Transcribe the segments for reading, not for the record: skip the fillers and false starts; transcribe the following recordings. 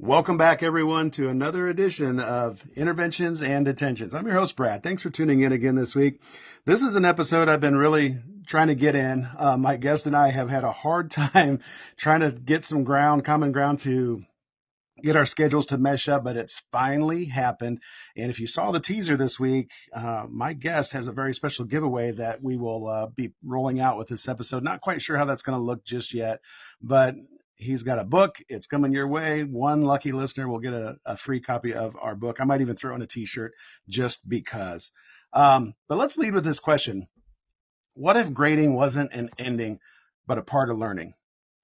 Welcome back, everyone, to another edition of Interventions and Detentions. I'm your host, Brad. Thanks for tuning in again this week. This is an episode I've been really trying to get in. My guest and I have had a hard time trying to get some common ground to get our schedules to mesh up, but it's finally happened. And if you saw the teaser this week, my guest has a very special giveaway that we will be rolling out with this episode. Not quite sure how that's going to look just yet, but he's got a book. It's coming your way. One lucky listener will get a free copy of our book. I might even throw in a t-shirt just because. But let's lead with this question. What if grading wasn't an ending, but a part of learning?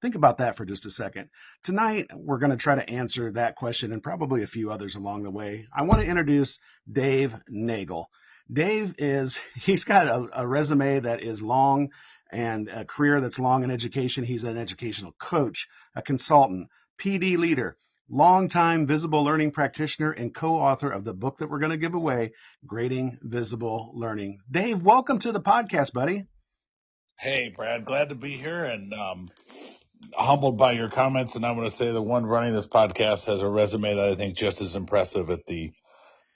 Think about that for just a second. Tonight, we're going to try to answer that question and probably a few others along the way. I want to introduce Dave Nagel. He's got a resume that is long and a career that's long in education. He's an educational coach, a consultant, PD leader, longtime visible learning practitioner, and co-author of the book that we're going to give away, Grading Visible Learning. Dave, welcome to the podcast, buddy. Hey, Brad, glad to be here and humbled by your comments. And I'm going to say the one running this podcast has a resume that I think just as impressive at the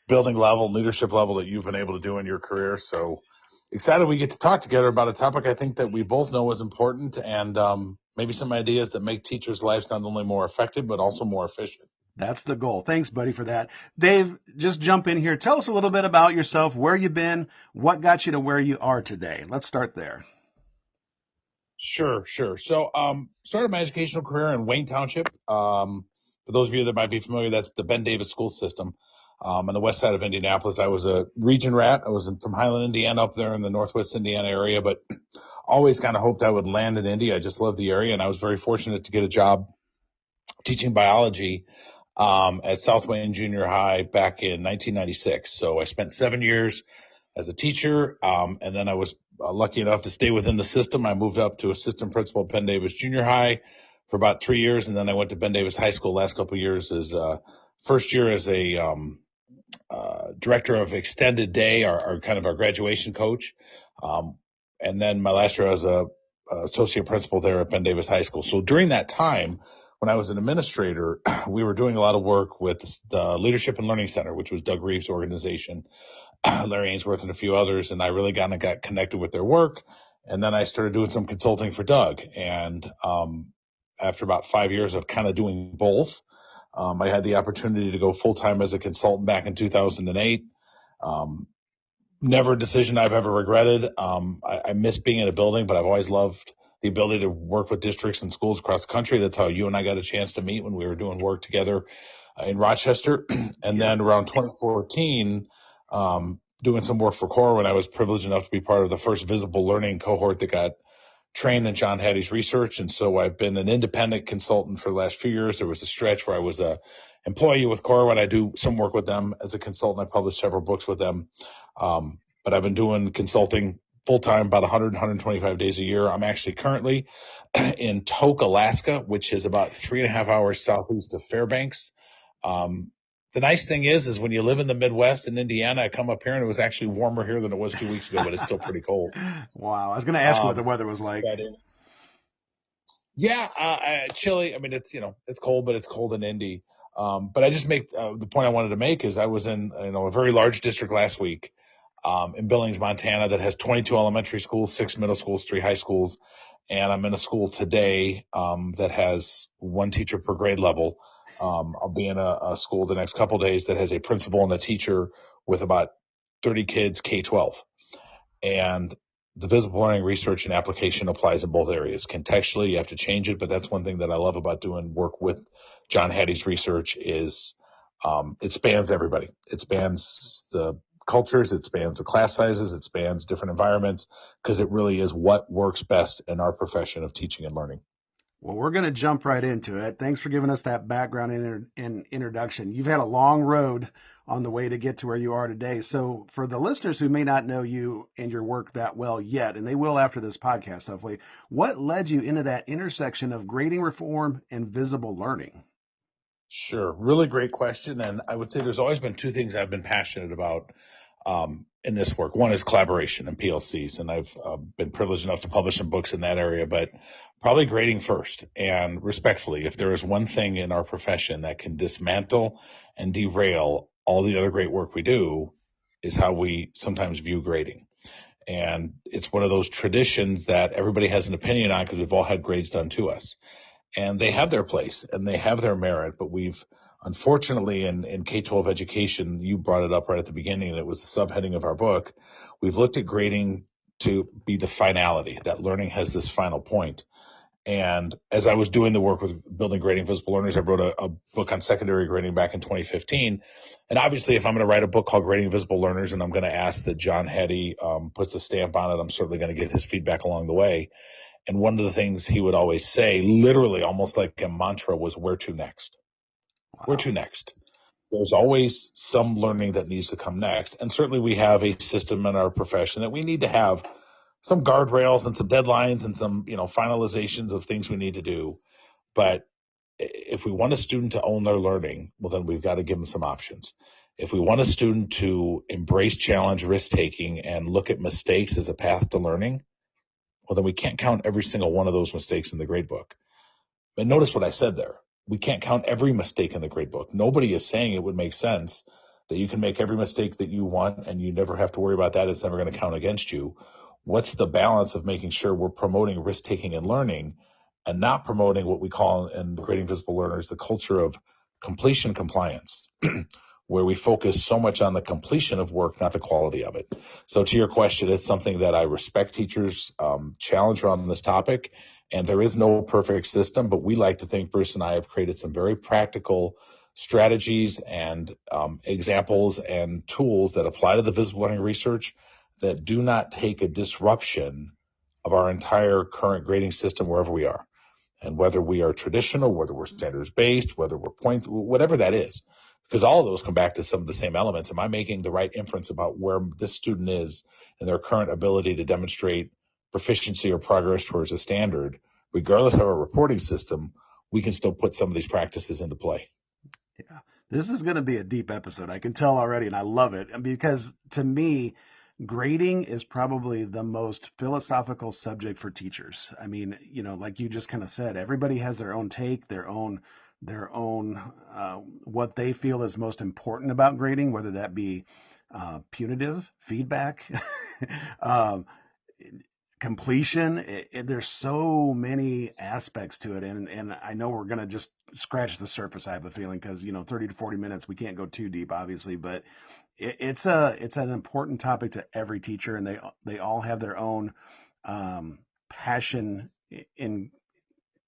building level, leadership level that you've been able to do in your career. So excited we get to talk together about a topic I think that we both know is important and maybe some ideas that make teachers' lives not only more effective, but also more efficient. That's the goal. Thanks, buddy, for that. Dave, just jump in here. Tell us a little bit about yourself, where you've been, what got you to where you are today. Let's start there. Sure. So started my educational career in Wayne Township. For those of you that might be familiar, that's the Ben Davis school system. On the west side of Indianapolis. I was a region rat. I was from Highland, Indiana, up there in the northwest Indiana area, but always kind of hoped I would land in Indy. I just loved the area, and I was very fortunate to get a job teaching biology at South Wayne Junior High back in 1996. So I spent 7 years as a teacher, and then I was lucky enough to stay within the system. I moved up to assistant principal at Ben Davis Junior High for about 3 years, and then I went to Ben Davis High School last couple of years as first year as a director of extended day, our kind of our graduation coach. And then my last year as a associate principal there at Ben Davis High School. So during that time, when I was an administrator, we were doing a lot of work with the Leadership and Learning Center, which was Doug Reeves' organization, Larry Ainsworth and a few others. And I really got connected with their work. And then I started doing some consulting for Doug. And after about 5 years of kind of doing both, I had the opportunity to go full-time as a consultant back in 2008. Never a decision I've ever regretted. I miss being in a building, but I've always loved the ability to work with districts and schools across the country. That's how you and I got a chance to meet when we were doing work together in Rochester. And then around 2014, doing some work for CORE when I was privileged enough to be part of the first visible learning cohort that got trained in John Hattie's research. And so I've been an independent consultant for the last few years. There was a stretch where I was a employee with CORE when I do some work with them as a consultant. I published several books with them. But I've been doing consulting full time about 100, 125 days a year. I'm actually currently in Tok, Alaska, which is about 3.5 hours southeast of Fairbanks. The nice thing is when you live in the Midwest in Indiana, I come up here and it was actually warmer here than it was 2 weeks ago, but it's still pretty cold. Wow. I was going to ask you what the weather was like. Chilly. I mean, it's cold, but it's cold in Indy. But I just make the point I wanted to make is I was in a very large district last week in Billings, Montana, that has 22 elementary schools, 6 middle schools, 3 high schools, and I'm in a school today that has 1 teacher per grade level. I'll be in a school the next couple of days that has a principal and a teacher with about 30 kids, K-12. And the visible learning research and application applies in both areas. Contextually, you have to change it, but that's one thing that I love about doing work with John Hattie's research is it spans everybody. It spans the cultures, it spans the class sizes, it spans different environments, because it really is what works best in our profession of teaching and learning. Well, we're going to jump right into it. Thanks for giving us that background and introduction. You've had a long road on the way to get to where you are today. So for the listeners who may not know you and your work that well yet, and they will after this podcast, hopefully, what led you into that intersection of grading reform and visible learning? Sure. Really great question. And I would say there's always been 2 things I've been passionate about. in this work. One is collaboration and PLCs, and I've been privileged enough to publish some books in that area, but probably grading first. And respectfully, if there is one thing in our profession that can dismantle and derail all the other great work we do, is how we sometimes view grading. And it's one of those traditions that everybody has an opinion on because we've all had grades done to us. And they have their place and they have their merit, but we've unfortunately in K-12 education, you brought it up right at the beginning, and it was the subheading of our book. We've looked at grading to be the finality, that learning has this final point. And as I was doing the work with building grading visible learners, I wrote a book on secondary grading back in 2015. And obviously, if I'm going to write a book called Grading Visible Learners, and I'm going to ask that John Hattie puts a stamp on it, I'm certainly going to get his feedback along the way. And one of the things he would always say, literally almost like a mantra, was where to next? Wow. Where to next? There's always some learning that needs to come next. And certainly we have a system in our profession that we need to have some guardrails and some deadlines and some, finalizations of things we need to do. But if we want a student to own their learning, well, then we've got to give them some options. If we want a student to embrace challenge, risk-taking, and look at mistakes as a path to learning, well, then we can't count every single one of those mistakes in the grade book. And notice what I said there. We can't count every mistake in the grade book. Nobody is saying it would make sense that you can make every mistake that you want and you never have to worry about that. It's never going to count against you. What's the balance of making sure we're promoting risk-taking and learning and not promoting what we call in Grading Visible Learners the culture of completion compliance, where we focus so much on the completion of work, not the quality of it. So to your question, it's something that I respect teachers challenge around this topic. And there is no perfect system, but we like to think Bruce and I have created some very practical strategies and examples and tools that apply to the visible learning research that do not take a disruption of our entire current grading system wherever we are. And whether we are traditional, whether we're standards based, whether we're points, whatever that is, because all of those come back to some of the same elements. Am I making the right inference about where this student is and their current ability to demonstrate proficiency or progress towards a standard? Regardless of our reporting system, we can still put some of these practices into play. Yeah, this is going to be a deep episode. I can tell already, and I love it because to me, grading is probably the most philosophical subject for teachers. I mean, like you just kind of said, everybody has their own take, their own what they feel is most important about grading, whether that be punitive feedback, completion. There's so many aspects to it, and I know we're going to just scratch the surface. I have a feeling because 30 to 40 minutes, we can't go too deep, obviously, but it's an important topic to every teacher, and they all have their own passion in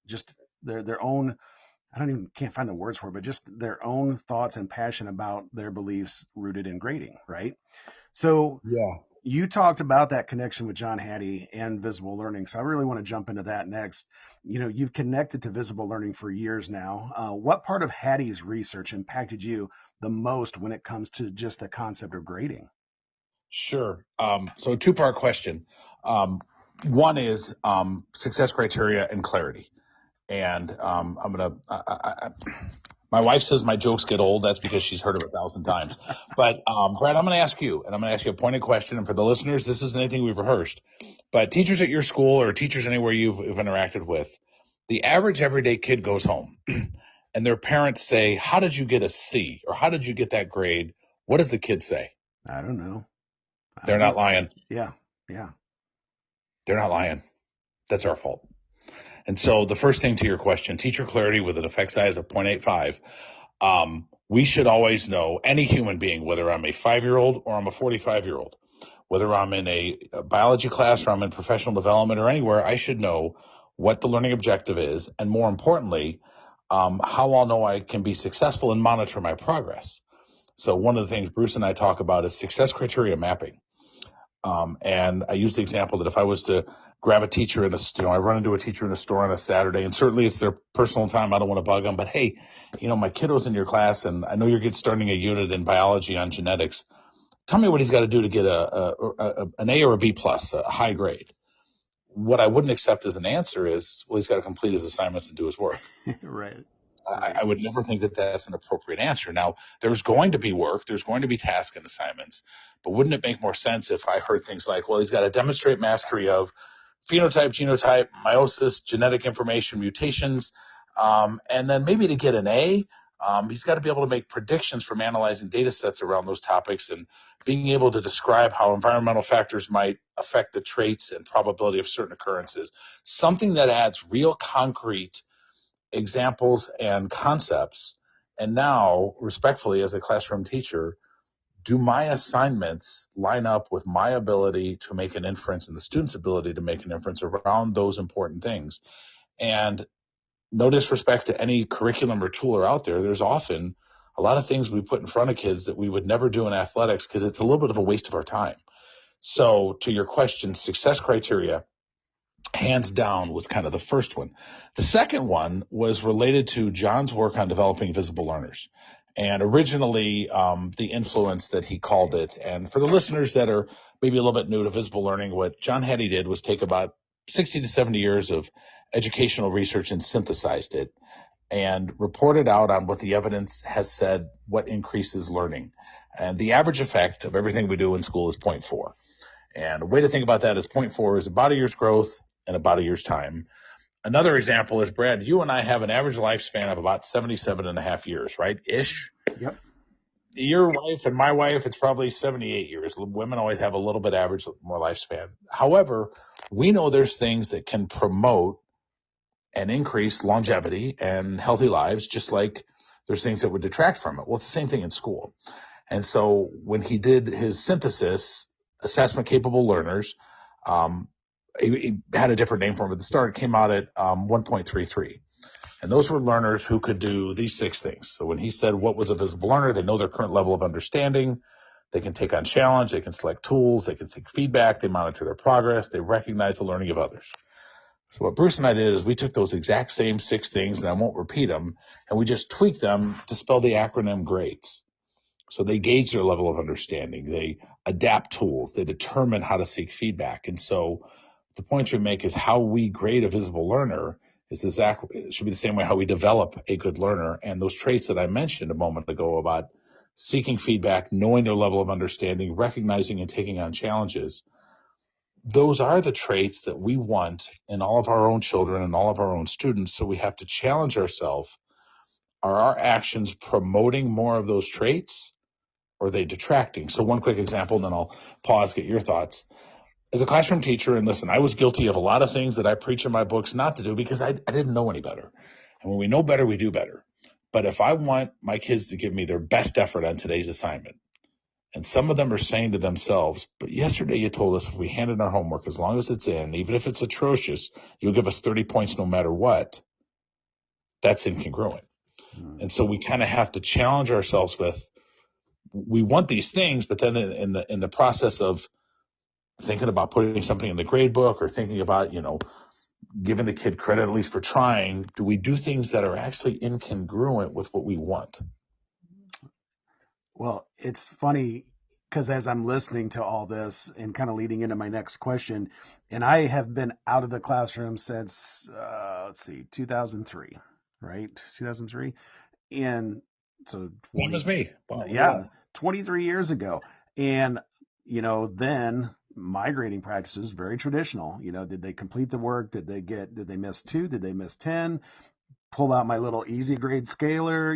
just their own. Can't find the words for it, but just their own thoughts and passion about their beliefs rooted in grading, right? So Yeah. You talked about that connection with John Hattie and visible learning. So I really want to jump into that next. You've connected to visible learning for years now. What part of Hattie's research impacted you the most when it comes to just the concept of grading? Sure. So a two-part question. One is success criteria and clarity. And my wife says my jokes get old. That's because she's heard it 1,000 times. But Brad, I'm going to ask you, and I'm going to ask you a pointed question. And for the listeners, this isn't anything we've rehearsed. But teachers at your school or teachers anywhere you've interacted with, the average everyday kid goes home and their parents say, how did you get a C? Or how did you get that grade? What does the kid say? I don't know. They're not lying. Yeah. They're not lying. That's our fault. And so the first thing to your question, teacher clarity with an effect size of 0.85, we should always know, any human being, whether I'm a 5-year-old or I'm a 45-year-old, whether I'm in a biology class or I'm in professional development or anywhere, I should know what the learning objective is. And more importantly, how I'll know I can be successful and monitor my progress. So one of the things Bruce and I talk about is success criteria mapping. And I use the example that if I was to grab a teacher I run into a teacher in a store on a Saturday, and certainly it's their personal time. I don't want to bug them, but hey, my kiddo's in your class and I know you're starting a unit in biology on genetics. Tell me what he's got to do to get an A or a B plus, a high grade. What I wouldn't accept as an answer is, well, he's got to complete his assignments and do his work. Right. I would never think that that's an appropriate answer. Now, there's going to be work, there's going to be tasks and assignments, but wouldn't it make more sense if I heard things like, well, he's got to demonstrate mastery of phenotype, genotype, meiosis, genetic information, mutations, and then maybe to get an A, he's got to be able to make predictions from analyzing data sets around those topics and being able to describe how environmental factors might affect the traits and probability of certain occurrences. Something that adds real concrete examples and concepts. And now, respectfully, as a classroom teacher, do my assignments line up with my ability to make an inference and the student's ability to make an inference around those important things? And no disrespect to any curriculum or tool out there, there's often a lot of things we put in front of kids that we would never do in athletics because it's a little bit of a waste of our time. So to your question, success criteria, hands down, was kind of the first one. The second one was related to John's work on developing visible learners. And originally, the influence that he called it. And for the listeners that are maybe a little bit new to visible learning, what John Hattie did was take about 60 to 70 years of educational research and synthesized it and reported out on what the evidence has said, what increases learning. And the average effect of everything we do in school is 0.4. And a way to think about that is 0.4 is about a year's growth in about a year's time. Another example is, Brad, you and I have an average lifespan of about 77 and a half years, right? Ish. Yep. Your wife and my wife, it's probably 78 years. Women always have a little bit average, more lifespan. However, we know there's things that can promote and increase longevity and healthy lives, just like there's things that would detract from it. Well, it's the same thing in school. And so when he did his synthesis, assessment capable learners, he had a different name for them at the start. It came out at 1.33. And those were learners who could do these 6 things. So when he said what was a visible learner, they know their current level of understanding. They can take on challenge. They can select tools. They can seek feedback. They monitor their progress. They recognize the learning of others. So what Bruce and I did is we took those exact same 6 things, and I won't repeat them, and we just tweaked them to spell the acronym GRADES. So they gauge their level of understanding. They adapt tools. They determine how to seek feedback. And so the point we make is how we grade a visible learner is it should be the same way how we develop a good learner. And those traits that I mentioned a moment ago about seeking feedback, knowing their level of understanding, recognizing and taking on challenges, those are the traits that we want in all of our own children and all of our own students. So we have to challenge ourselves. Are our actions promoting more of those traits, or are they detracting? So one quick example, and then I'll pause, get your thoughts. As a classroom teacher, and listen, I was guilty of a lot of things that I preach in my books not to do because I didn't know any better. And when we know better, we do better. But if I want my kids to give me their best effort on today's assignment, and some of them are saying to themselves, but yesterday you told us if we hand in our homework, as long as it's in, even if it's atrocious, you'll give us 30 points no matter what, that's incongruent. And so we kind of have to challenge ourselves with, we want these things, but then in the process of thinking about putting something in the grade book or thinking about, giving the kid credit at least for trying, do we do things that are actually incongruent with what we want? Well, it's funny because as I'm listening to all this and kind of leading into my next question, and I have been out of the classroom since, 2003, right? 2003. And so Same as me. Wow, yeah, 23 years ago. And, then my grading practices, very traditional. Did they complete the work? Did they miss 2? Did they miss 10? Pull out my little easy grade scaler,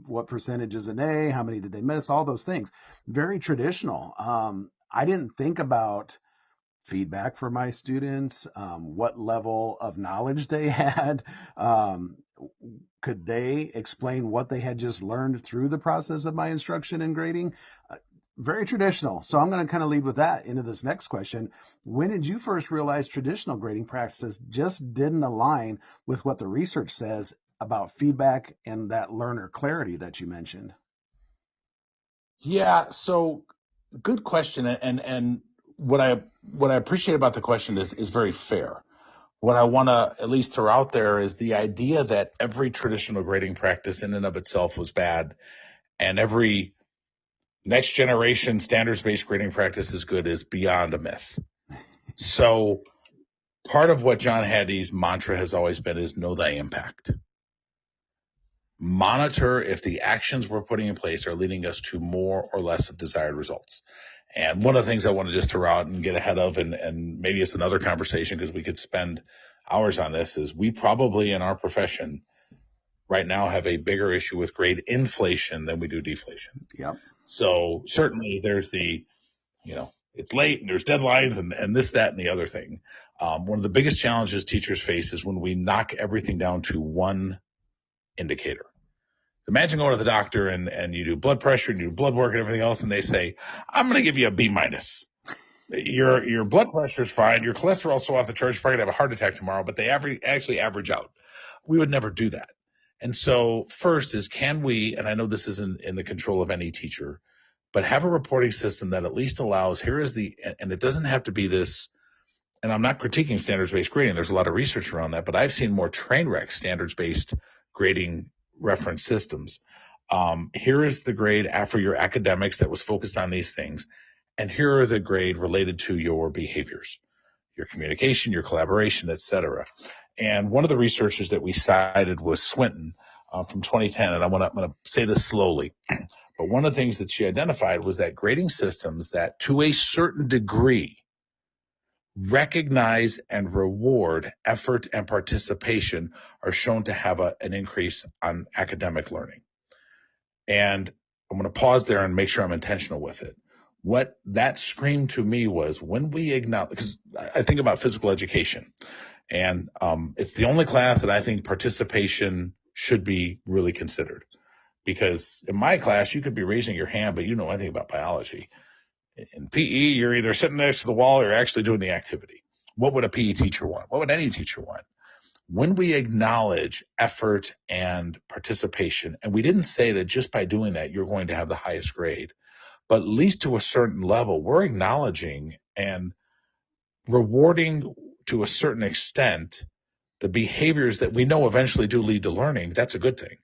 what percentage is an A? How many did they miss? All those things. Very traditional. I didn't think about feedback for my students, what level of knowledge they had. Could they explain what they had just learned through the process of my instruction and grading? Very traditional. So I'm going to kind of lead with that into this next question. When did you first realize traditional grading practices just didn't align with what the research says about feedback and that learner clarity that you mentioned? Yeah, so good question. And what I appreciate about the question is very fair. What I want to at least throw out there is the idea that every traditional grading practice in and of itself was bad, and every next generation standards-based grading practice is good is beyond a myth. So part of what John Hattie's mantra has always been is know thy impact. monitor if the actions we're putting in place are leading us to more or less of desired results. And one of the things I want to just throw out and get ahead of, and maybe it's another conversation because we could spend hours on this, is we probably in our profession right now have a bigger issue with grade inflation than we do deflation. Yep. So certainly there's it's late and there's deadlines and this, that, and the other thing. One of the biggest challenges teachers face is when we knock everything down to one indicator. Imagine going to the doctor and you do blood pressure and you do blood work and everything else, and they say, I'm going to give you a B minus. Your blood pressure is fine. Your cholesterol's so off the charts, you're probably going to have a heart attack tomorrow, but they actually average out. We would never do that. And so first is, can we, and I know this isn't in the control of any teacher, but have a reporting system that at least allows, and it doesn't have to be this, and I'm not critiquing standards-based grading. There's a lot of research around that, but I've seen more train wreck standards-based grading reference systems. Here is the grade for your academics that was focused on these things. And here are the grade related to your behaviors, your communication, your collaboration, et cetera. And one of the researchers that we cited was Swinton from 2010. And I'm going to say this slowly. But one of the things that she identified was that grading systems that to a certain degree recognize and reward effort and participation are shown to have an increase on academic learning. And I'm going to pause there and make sure I'm intentional with it. What that screamed to me was when we acknowledge, because I think about physical education, and it's the only class that I think participation should be really considered. Because in my class, you could be raising your hand, but you know anything about biology. In PE, you're either sitting next to the wall or you're actually doing the activity. What would a PE teacher want? What would any teacher want? When we acknowledge effort and participation, and we didn't say that just by doing that, you're going to have the highest grade, but at least to a certain level, we're acknowledging and rewarding to a certain extent the behaviors that we know eventually do lead to learning. That's a good thing.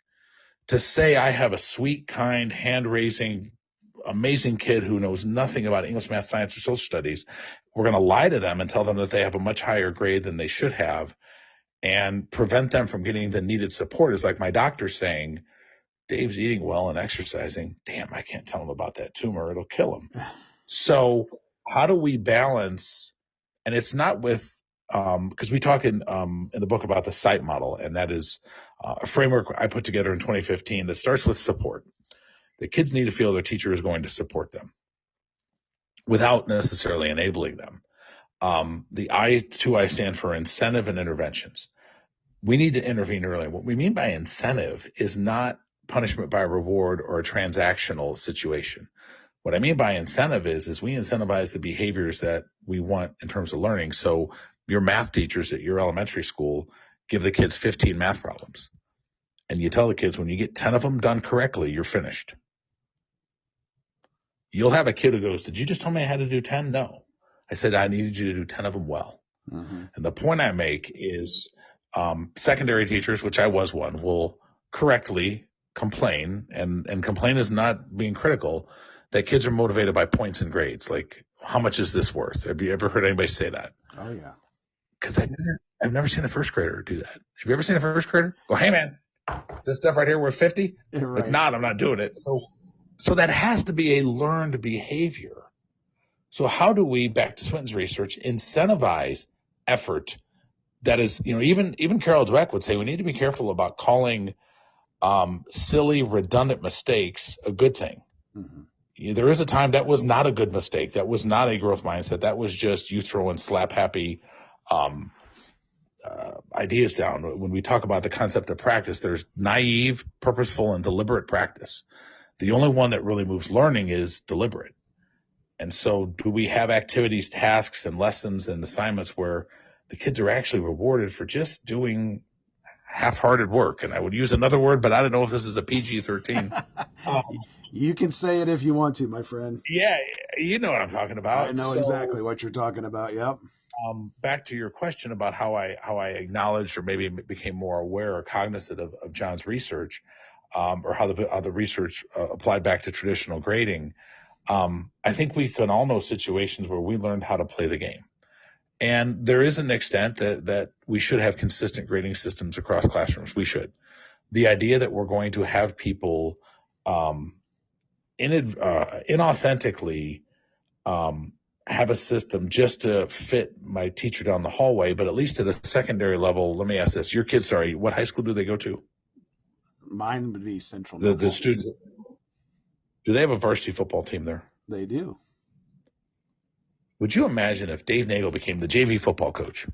To say I have a sweet, kind, hand-raising, amazing kid who knows nothing about English, math, science, or social studies, we're going to lie to them and tell them that they have a much higher grade than they should have and prevent them from getting the needed support. Is like my doctor saying, Dave's eating well and exercising. Damn, I can't tell him about that tumor. It'll kill him. So how do we balance? And it's not with, because we talk in the book about the SITE model, and that is a framework I put together in 2015 that starts with support. The kids need to feel their teacher is going to support them without necessarily enabling them. The I stand for incentive and interventions. We need to intervene early. What we mean by incentive is not punishment by reward or a transactional situation. What I mean by incentive is we incentivize the behaviors that we want in terms of learning. So your math teachers at your elementary school give the kids 15 math problems. And you tell the kids, when you get 10 of them done correctly, you're finished. You'll have a kid who goes, did you just tell me I had to do 10? No. I said I needed you to do 10 of them well. Mm-hmm. And the point I make is secondary teachers, which I was one, will correctly complain, and complain is not being critical, that kids are motivated by points and grades. Like, how much is this worth? Have you ever heard anybody say that? Oh, yeah. Because I've never seen a first grader do that. Have you ever seen a first grader go, hey, man, is this stuff right here worth 50? Right. If not, I'm not doing it. So that has to be a learned behavior. So how do we, back to Swinton's research, incentivize effort that is, even Carol Dweck would say we need to be careful about calling silly, redundant mistakes a good thing. Mm-hmm. There is a time that was not a good mistake. That was not a growth mindset. That was just you throwing slap-happy ideas down. When we talk about the concept of practice, there's naive, purposeful, and deliberate practice. The only one that really moves learning is deliberate. And so do we have activities, tasks, and lessons and assignments where the kids are actually rewarded for just doing half-hearted work? And I would use another word, but I don't know if this is a PG-13. You can say it if you want to, my friend. Yeah, you know what I'm talking about. I know exactly what you're talking about. Yep. Back to your question about how I acknowledged or maybe became more aware or cognizant of John's research, or how the research applied back to traditional grading. I think we can all know situations where we learned how to play the game. And there is an extent that we should have consistent grading systems across classrooms. We should. the idea that we're going to have people inauthentically have a system just to fit my teacher down the hallway, but at least at a secondary level, let me ask this. Your kids, what high school do they go to? Mine would be Central. The students, do they have a varsity football team there? They do. Would you imagine if Dave Nagel became the JV football coach?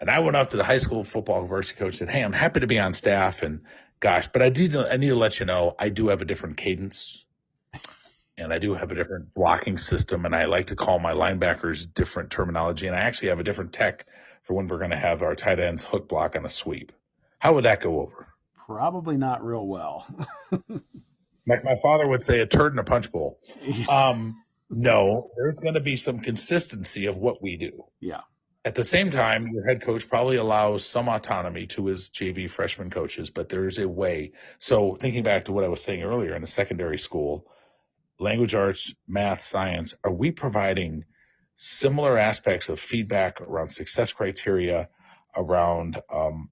And I went up to the high school football varsity coach and said, hey, I'm happy to be on staff. And gosh, but I need to let you know, I do have a different cadence. And I do have a different blocking system, and I like to call my linebackers different terminology. And I actually have a different tech for when we're going to have our tight ends hook block on a sweep. How would that go over? Probably not real well. Like my father would say, a turd in a punch bowl. No, there's going to be some consistency of what we do. Yeah. At the same time, your head coach probably allows some autonomy to his JV freshman coaches, but there's a way. So thinking back to what I was saying earlier in the secondary school, language arts, math, science, are we providing similar aspects of feedback around success criteria, around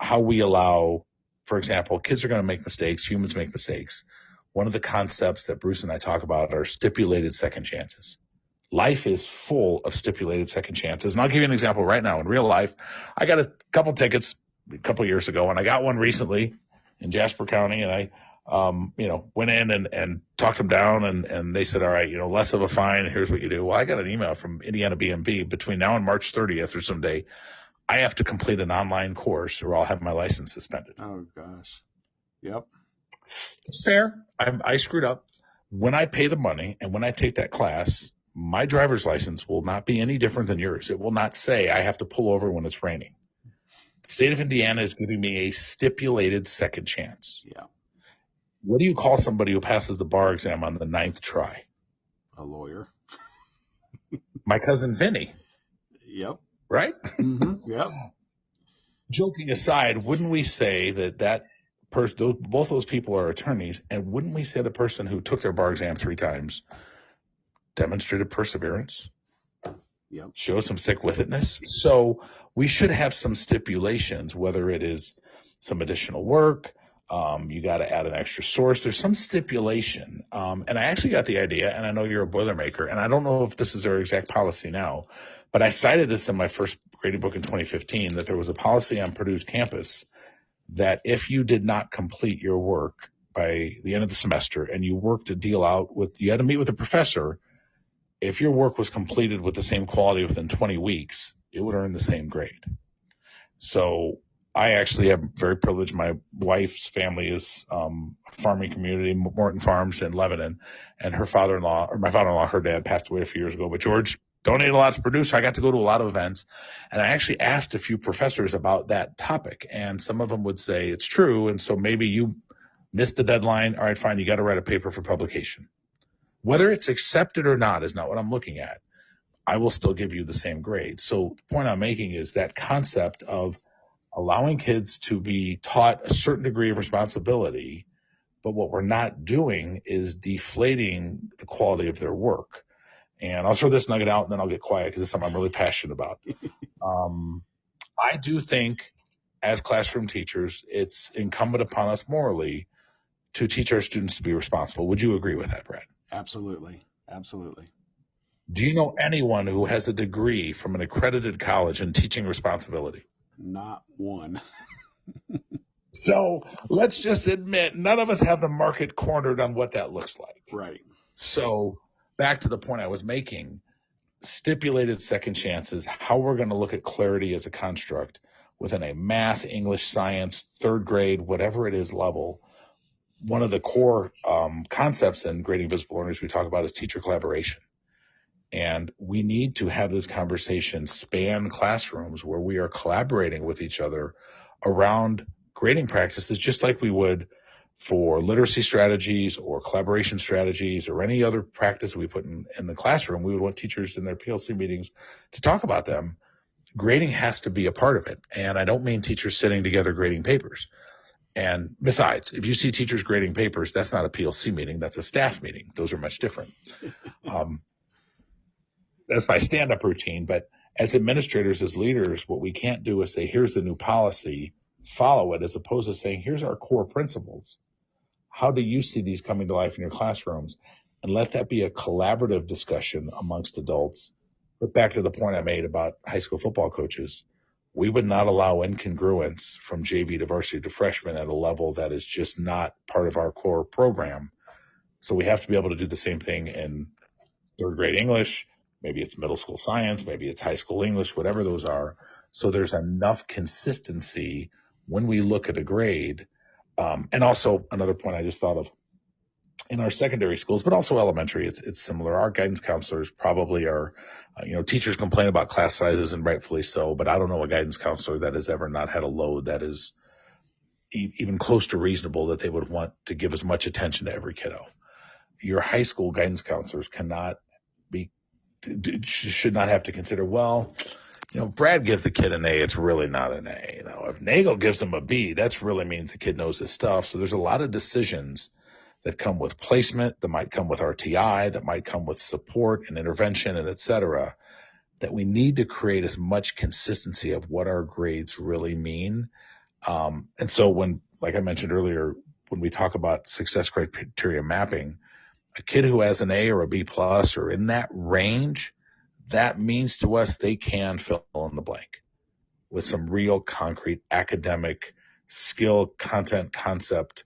how we allow, for example, kids are going to make mistakes, humans make mistakes. One of the concepts that Bruce and I talk about are stipulated second chances. Life is full of stipulated second chances. And I'll give you an example right now. In real life, I got a couple tickets a couple years ago, and I got one recently in Jasper County, and I went in and talked them down, and they said, all right, less of a fine. Here's what you do. Well, I got an email from Indiana BMB between now and March 30th or someday. I have to complete an online course or I'll have my license suspended. Oh gosh. Yep. It's fair. I screwed up. When I pay the money and when I take that class, my driver's license will not be any different than yours. It will not say I have to pull over when it's raining. The state of Indiana is giving me a stipulated second chance. Yeah. What do you call somebody who passes the bar exam on the 9th try? A lawyer. My cousin Vinny. Yep. Right? Mm-hmm. Yep. Joking aside, wouldn't we say that person, both those people are attorneys, and wouldn't we say the person who took their bar exam 3 times demonstrated perseverance? Yep. Show some stick-with-itness. So we should have some stipulations, whether it is some additional work, you got to add an extra source. There's some stipulation. And I actually got the idea, and I know you're a Boilermaker, and I don't know if this is their exact policy now, but I cited this in my first grading book in 2015, that there was a policy on Purdue's campus that if you did not complete your work by the end of the semester and you worked to deal out you had to meet with a professor, if your work was completed with the same quality within 20 weeks, it would earn the same grade. So I actually am very privileged. My wife's family is farming community, Morton Farms in Lebanon, and my father-in-law, her dad passed away a few years ago, but George donated a lot to Purdue, so I got to go to a lot of events. And I actually asked a few professors about that topic, and some of them would say it's true, and so maybe you missed the deadline. All right, fine, you got to write a paper for publication. Whether it's accepted or not is not what I'm looking at. I will still give you the same grade. So the point I'm making is that concept of allowing kids to be taught a certain degree of responsibility, but what we're not doing is deflating the quality of their work. And I'll throw this nugget out and then I'll get quiet because it's something I'm really passionate about. I do think as classroom teachers, it's incumbent upon us morally to teach our students to be responsible. Would you agree with that, Brad? Absolutely. Absolutely. Do you know anyone who has a degree from an accredited college in teaching responsibility? Not one. So let's just admit none of us have the market cornered on what that looks like. Right. So back to the point I was making, stipulated second chances, how we're going to look at clarity as a construct within a math, English, science, third grade, whatever it is level. One of the core concepts in grading visible learners we talk about is teacher collaboration. And we need to have this conversation span classrooms where we are collaborating with each other around grading practices, just like we would for literacy strategies or collaboration strategies or any other practice we put in the classroom. We would want teachers in their PLC meetings to talk about them. Grading has to be a part of it. And I don't mean teachers sitting together grading papers. And besides, if you see teachers grading papers, that's not a PLC meeting. That's a staff meeting. Those are much different. That's my stand-up routine. But as administrators, as leaders, what we can't do is say, here's the new policy. follow it, as opposed to saying, here's our core principles. How do you see these coming to life in your classrooms? And let that be a collaborative discussion amongst adults. But back to the point I made about high school football coaches, we would not allow incongruence from JV to varsity to freshman at a level that is just not part of our core program. So we have to be able to do the same thing in third grade English. Maybe it's middle school science, maybe it's high school English, whatever those are. So there's enough consistency when we look at a grade. And also another point I just thought of, in our secondary schools, but also elementary, it's similar. Our guidance counselors probably are, teachers complain about class sizes, and rightfully so, but I don't know a guidance counselor that has ever not had a load that is even close to reasonable that they would want to give as much attention to every kiddo. Your high school guidance counselors should not have to consider, well, Brad gives the kid an A, it's really not an A. If Nagel gives him a B, that really means the kid knows his stuff. So there's a lot of decisions that come with placement, that might come with RTI, that might come with support and intervention and et cetera, that we need to create as much consistency of what our grades really mean. And so when, like I mentioned earlier, when we talk about success criteria mapping, a kid who has an A or a B plus or in that range, that means to us they can fill in the blank with some real concrete academic skill, content, concept,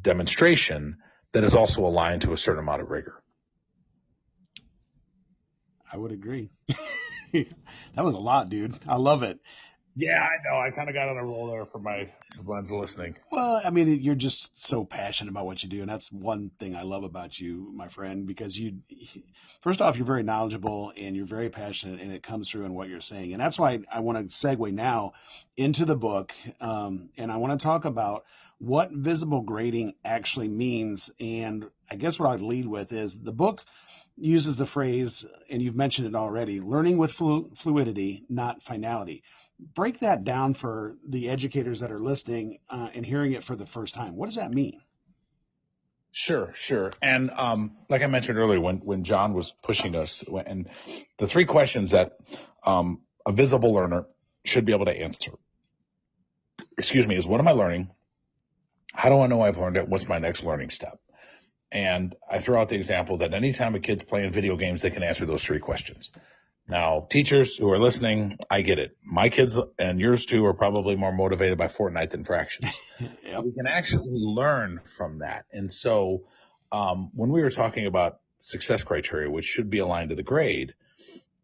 demonstration that is also aligned to a certain amount of rigor. I would agree. That was a lot, dude. I love it. Yeah, I know. I kind of got on a roll there for my ones listening. Well, I mean, you're just so passionate about what you do, and that's one thing I love about you, my friend, because first off, you're very knowledgeable and you're very passionate, and it comes through in what you're saying. And that's why I want to segue now into the book, and I want to talk about what visible grading actually means. And I guess what I'd lead with is the book uses the phrase, and you've mentioned it already, learning with fluidity, not finality. Break that down for the educators that are listening and hearing it for the first time. What does that mean? Sure. And like I mentioned earlier, when John was pushing us, and the three questions that a visible learner should be able to answer, is what am I learning? How do I know I've learned it? What's my next learning step? And I throw out the example that anytime a kid's playing video games, they can answer those three questions. Now, teachers who are listening, I get it. My kids and yours too are probably more motivated by Fortnite than fractions. Yep. We can actually learn from that. And so when we were talking about success criteria, which should be aligned to the grade,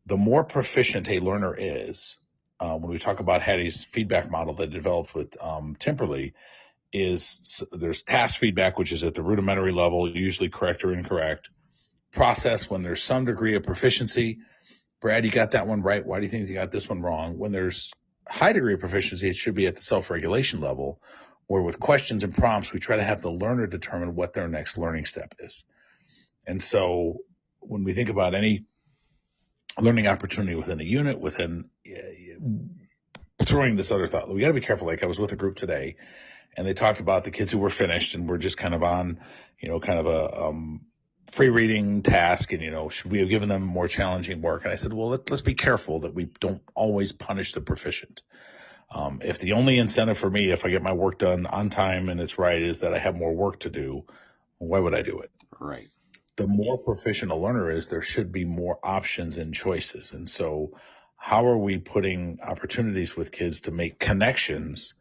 the more proficient a learner is, when we talk about Hattie's feedback model that developed with Timperley, there's task feedback, which is at the rudimentary level, usually correct or incorrect. Process, when there's some degree of proficiency. Brad, you got that one right. Why do you think you got this one wrong? When there's high degree of proficiency, it should be at the self-regulation level, where with questions and prompts, we try to have the learner determine what their next learning step is. And so when we think about any learning opportunity within a unit, throwing this other thought, we got to be careful. Like I was with a group today, and they talked about the kids who were finished and were just kind of on, kind of a free reading task, and should we have given them more challenging work? And I said, well, let's be careful that we don't always punish the proficient. If the only incentive for me, if I get my work done on time and it's right, is that I have more work to do, why would I do it? Right. The more proficient a learner is, there should be more options and choices. And so how are we putting opportunities with kids to make connections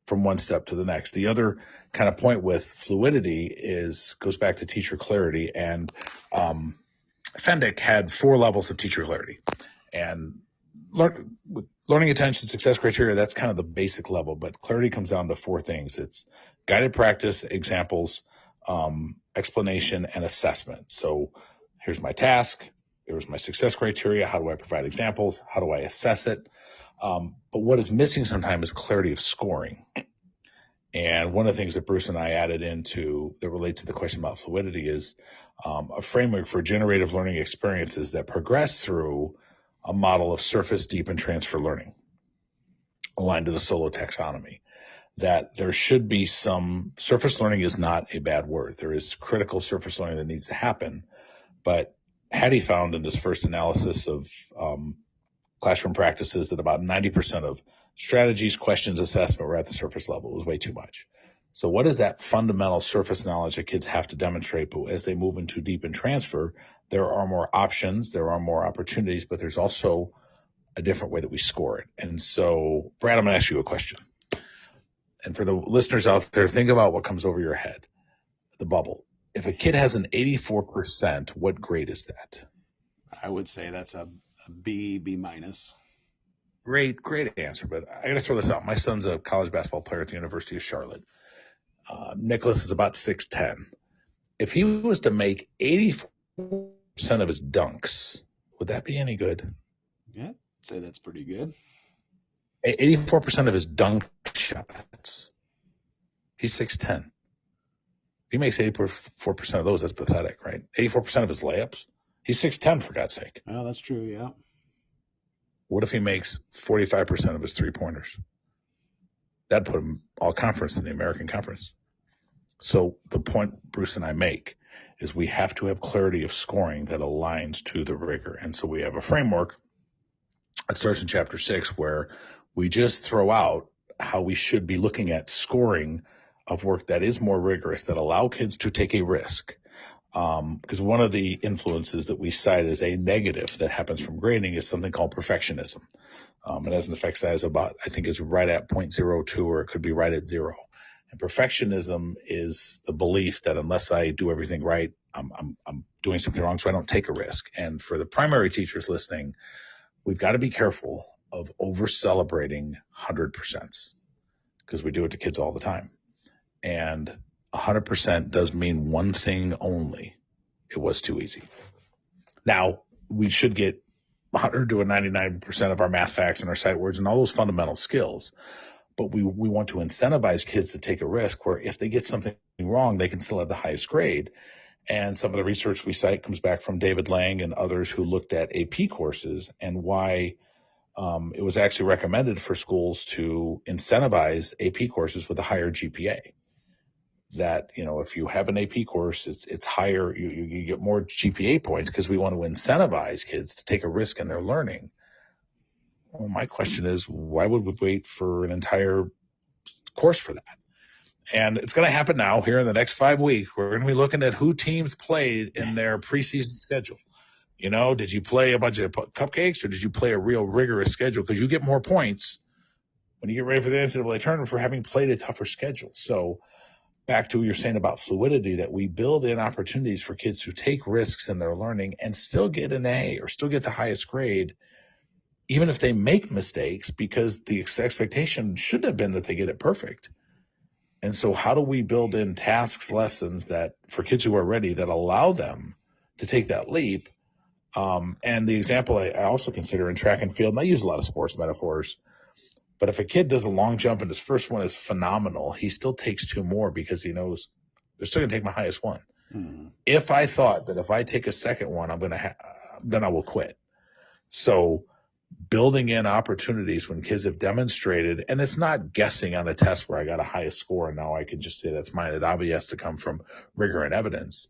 from one step to the next? The other kind of point with fluidity goes back to teacher clarity. And Fendick had 4 levels of teacher clarity. And learning attention, success criteria, that's kind of the basic level. But clarity comes down to 4 things. It's guided practice, examples, explanation, and assessment. So here's my task. Here's my success criteria. How do I provide examples? How do I assess it? But what is missing sometimes is clarity of scoring. And one of the things that Bruce and I added into that relates to the question about fluidity is a framework for generative learning experiences that progress through a model of surface, deep, and transfer learning aligned to the Solo taxonomy. That there should be some surface learning is not a bad word. There is critical surface learning that needs to happen. But Hattie found in this first analysis of classroom practices that about 90% of strategies, questions, assessment were at the surface level. It was way too much. So what is that fundamental surface knowledge that kids have to demonstrate? But as they move into deep and transfer, there are more options, there are more opportunities, but there's also a different way that we score it. And so, Brad, I'm going to ask you a question. And for the listeners out there, think about what comes over your head, the bubble. If a kid has an 84%, what grade is that? I would say that's a B minus. Great answer. But I got to throw this out. My son's a college basketball player at the University of Charlotte. Nicholas is about 6'10". If he was to make 84% of his dunks, would that be any good? Yeah, I'd say that's pretty good. 84% of his dunk shots. He's 6'10". If he makes 84% of those, that's pathetic, right? 84% of his layups. He's 6'10", for God's sake. Well, that's true, yeah. What if he makes 45% of his three-pointers? That'd put him all conference in the American Conference. So the point Bruce and I make is we have to have clarity of scoring that aligns to the rigor. And so we have a framework that starts in chapter 6 where we just throw out how we should be looking at scoring of work that is more rigorous, that allow kids to take a risk. Because one of the influences that we cite as a negative that happens from grading is something called perfectionism. It has an effect size about, I think it's right at 0.02, or it could be right at 0. And perfectionism is the belief that unless I do everything right, I'm doing something wrong, so I don't take a risk. And for the primary teachers listening, we've got to be careful of over-celebrating 100%, because we do it to kids all the time. And 100% does mean one thing only. It was too easy. Now, we should get 100 to 99% of our math facts and our sight words and all those fundamental skills. But we want to incentivize kids to take a risk where if they get something wrong, they can still have the highest grade. And some of the research we cite comes back from David Lang and others who looked at AP courses and why it was actually recommended for schools to incentivize AP courses with a higher GPA. That, if you have an AP course, it's higher, you get more GPA points because we want to incentivize kids to take a risk in their learning. Well, my question is, why would we wait for an entire course for that? And it's going to happen now here in the next 5 weeks. We're going to be looking at who teams played in their preseason schedule. Did you play a bunch of cupcakes or did you play a real rigorous schedule? Because you get more points when you get ready for the NCAA tournament for having played a tougher schedule. So back to what you're saying about fluidity, that we build in opportunities for kids to take risks in their learning and still get an A or still get the highest grade, even if they make mistakes, because the expectation should have been that they get it perfect. And so how do we build in tasks, lessons that for kids who are ready that allow them to take that leap? And the example I also consider in track and field, and I use a lot of sports metaphors, but if a kid does a long jump and his first one is phenomenal, he still takes 2 more because he knows they're still going to take my highest one. Mm-hmm. If I thought that if I take a second one, then I will quit. So building in opportunities when kids have demonstrated, and it's not guessing on a test where I got a highest score and now I can just say that's mine. It obviously has to come from rigor and evidence,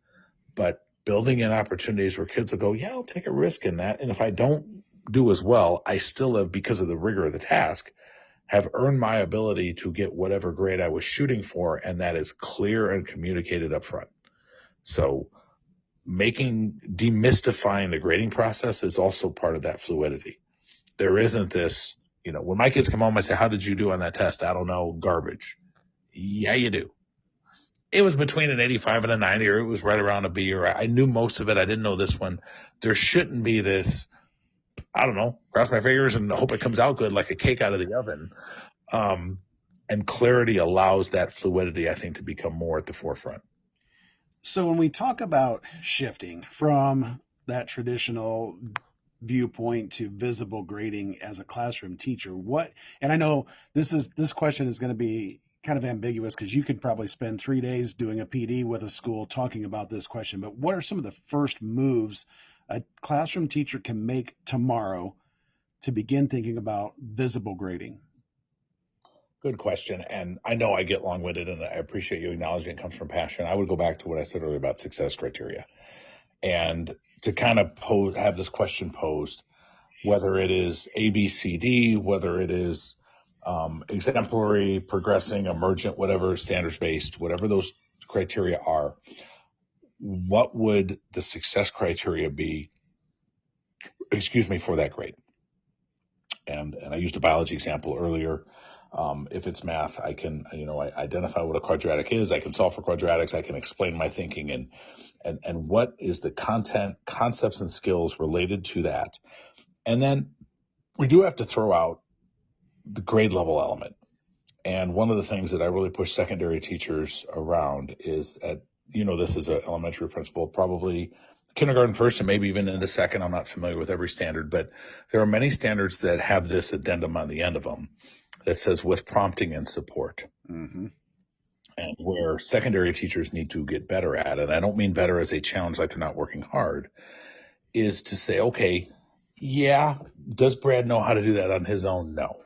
but building in opportunities where kids will go, yeah, I'll take a risk in that. And if I don't do as well, I still have, because of the rigor of the task, have earned my ability to get whatever grade I was shooting for, and that is clear and communicated up front. So demystifying the grading process is also part of that fluidity. There isn't this, when my kids come home, I say, how did you do on that test? I don't know, garbage. Yeah, you do. It was between an 85 and a 90, or it was right around a B, or I knew most of it. I didn't know this one. There shouldn't be this, I don't know, cross my fingers and hope it comes out good like a cake out of the oven. And clarity allows that fluidity, I think, to become more at the forefront. So when we talk about shifting from that traditional viewpoint to visible grading as a classroom teacher, and I know this question is going to be kind of ambiguous because you could probably spend 3 days doing a PD with a school talking about this question, but what are some of the first moves a classroom teacher can make tomorrow to begin thinking about visible grading? Good question. And I know I get long-winded, and I appreciate you acknowledging it comes from passion. I would go back to what I said earlier about success criteria. And to kind of have this question posed, whether it is A, B, C, D, whether it is exemplary, progressing, emergent, whatever, standards-based, whatever those criteria are, what would the success criteria be, for that grade? And I used a biology example earlier. If it's math, I can, I identify what a quadratic is. I can solve for quadratics. I can explain my thinking and what is the content, concepts, and skills related to that. And then we do have to throw out the grade level element. And one of the things that I really push secondary teachers around is this is an elementary principal, probably kindergarten first and maybe even into second. I'm not familiar with every standard, but there are many standards that have this addendum on the end of them that says with prompting and support. Mm-hmm. And where secondary teachers need to get better at, and I don't mean better as a challenge like they're not working hard, is to say, okay, yeah, does Brad know how to do that on his own? No.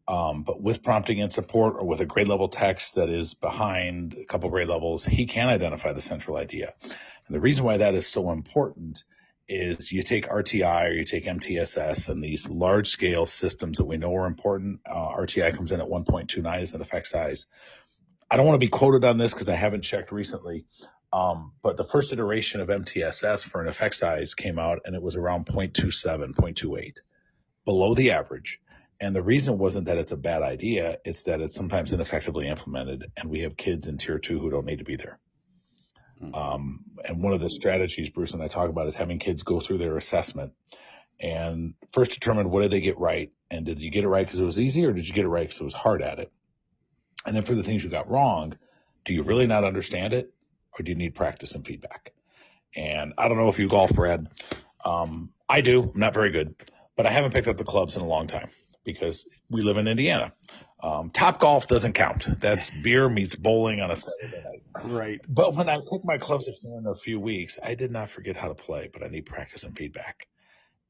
But with prompting and support, or with a grade level text that is behind a couple grade levels, he can identify the central idea. And the reason why that is so important is you take RTI or you take MTSS and these large scale systems that we know are important. RTI comes in at 1.29 as an effect size. I don't want to be quoted on this because I haven't checked recently. But the first iteration of MTSS for an effect size came out and it was around 0.27, 0.28, below the average. And the reason wasn't that it's a bad idea. It's that it's sometimes ineffectively implemented, and we have kids in tier 2 who don't need to be there. And one of the strategies Bruce and I talk about is having kids go through their assessment and first determine what did they get right. And did you get it right because it was easy, or did you get it right because it was hard at it? And then for the things you got wrong, do you really not understand it, or do you need practice and feedback? And I don't know if you golf, Brad. I do. I'm not very good, but I haven't picked up the clubs in a long time because we live in Indiana. Top golf doesn't count. That's beer meets bowling on a Saturday night. Right. But when I pick my clubs up in a few weeks, I did not forget how to play, but I need practice and feedback.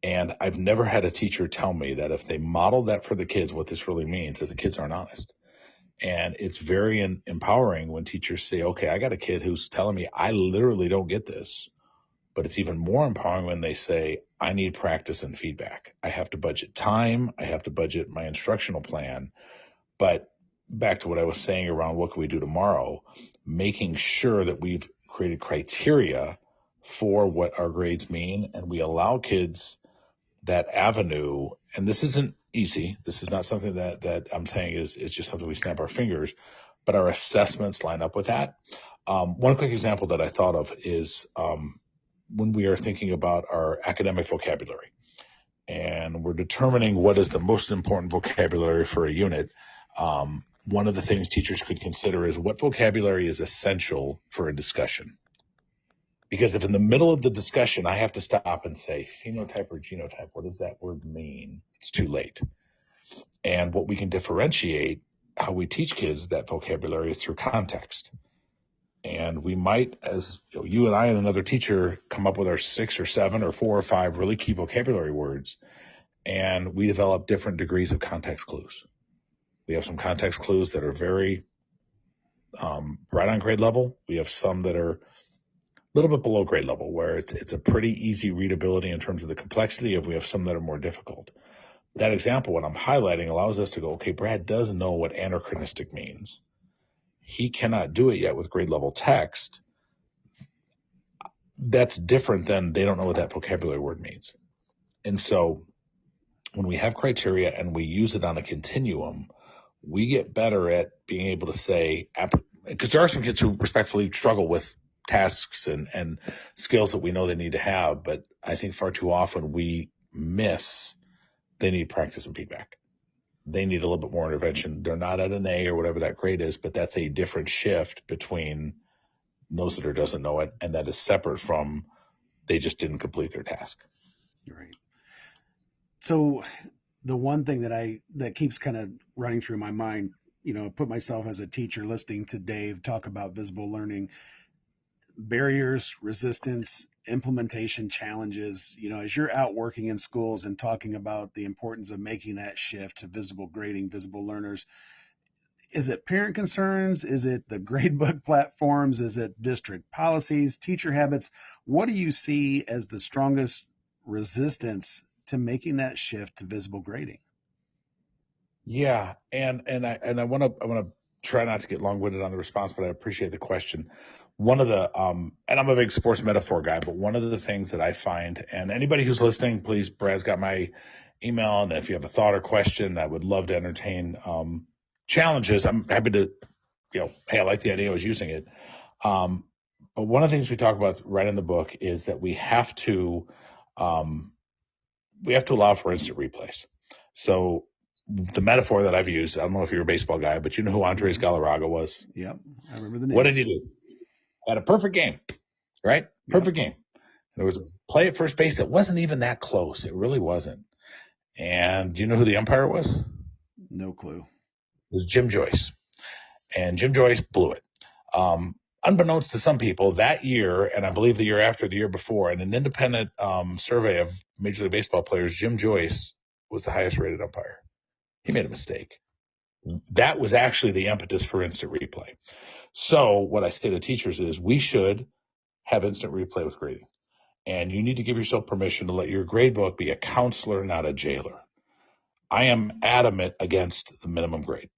And I've never had a teacher tell me that if they model that for the kids, what this really means, that the kids aren't honest. And it's very empowering when teachers say, okay, I got a kid who's telling me I literally don't get this. But it's even more empowering when they say, I need practice and feedback. I have to budget time. I have to budget my instructional plan. But back to what I was saying around what can we do tomorrow, making sure that we've created criteria for what our grades mean, and we allow kids that avenue. And this isn't easy. This is not something that I'm saying is just something we snap our fingers, but our assessments line up with that. One quick example that I thought of is when we are thinking about our academic vocabulary and we're determining what is the most important vocabulary for a unit. One of the things teachers could consider is what vocabulary is essential for a discussion. Because if in the middle of the discussion, I have to stop and say phenotype or genotype, what does that word mean? It's too late. And what we can differentiate how we teach kids that vocabulary is through context. And we might, as you and I and another teacher, come up with our 6 or 7 or 4 or 5 really key vocabulary words. And we develop different degrees of context clues. We have some context clues that are very right on grade level. We have some that are a little bit below grade level, where it's a pretty easy readability in terms of the complexity, and we have some that are more difficult. That example, what I'm highlighting, allows us to go, okay, Brad does know what anachronistic means. He cannot do it yet with grade level text. That's different than they don't know what that vocabulary word means. And so when we have criteria and we use it on a continuum, we get better at being able to say, because there are some kids who respectfully struggle with tasks and skills that we know they need to have, but I think far too often we miss they need practice and feedback. They need a little bit more intervention. They're not at an A or whatever that grade is, but that's a different shift between knows it or doesn't know it, and that is separate from they just didn't complete their task. Right. So the one thing that keeps kind of running through my mind, put myself as a teacher listening to Dave talk about visible learning, barriers, resistance, implementation challenges, as you're out working in schools and talking about the importance of making that shift to visible grading, visible learners, is it parent concerns? Is it the gradebook platforms? Is it district policies, teacher habits? What do you see as the strongest resistance to making that shift to visible grading? Yeah, and I want to try not to get long-winded on the response, but I appreciate the question. One of the and I'm a big sports metaphor guy, but one of the things that I find, and anybody who's listening, please, Brad's got my email, and if you have a thought or question, I would love to entertain challenges. I'm happy to, hey, I like the idea. I was using it. Um, but one of the things we talk about right in the book is that um, we have to allow for instant replays. So the metaphor that I've used, I don't know if you're a baseball guy, but you know who Andres Galarraga was? Yep. I remember the name. What did he do? Had a perfect game, right? Perfect game. There was a play at first base that wasn't even that close. It really wasn't. And do you know who the umpire was? No clue. It was Jim Joyce. And Jim Joyce blew it. Unbeknownst to some people, that year, and I believe the year after, the year before, in an independent survey of Major League Baseball players, Jim Joyce was the highest rated umpire. He made a mistake. That was actually the impetus for instant replay. So what I say to teachers is we should have instant replay with grading. And you need to give yourself permission to let your grade book be a counselor, not a jailer. I am adamant against the minimum grade.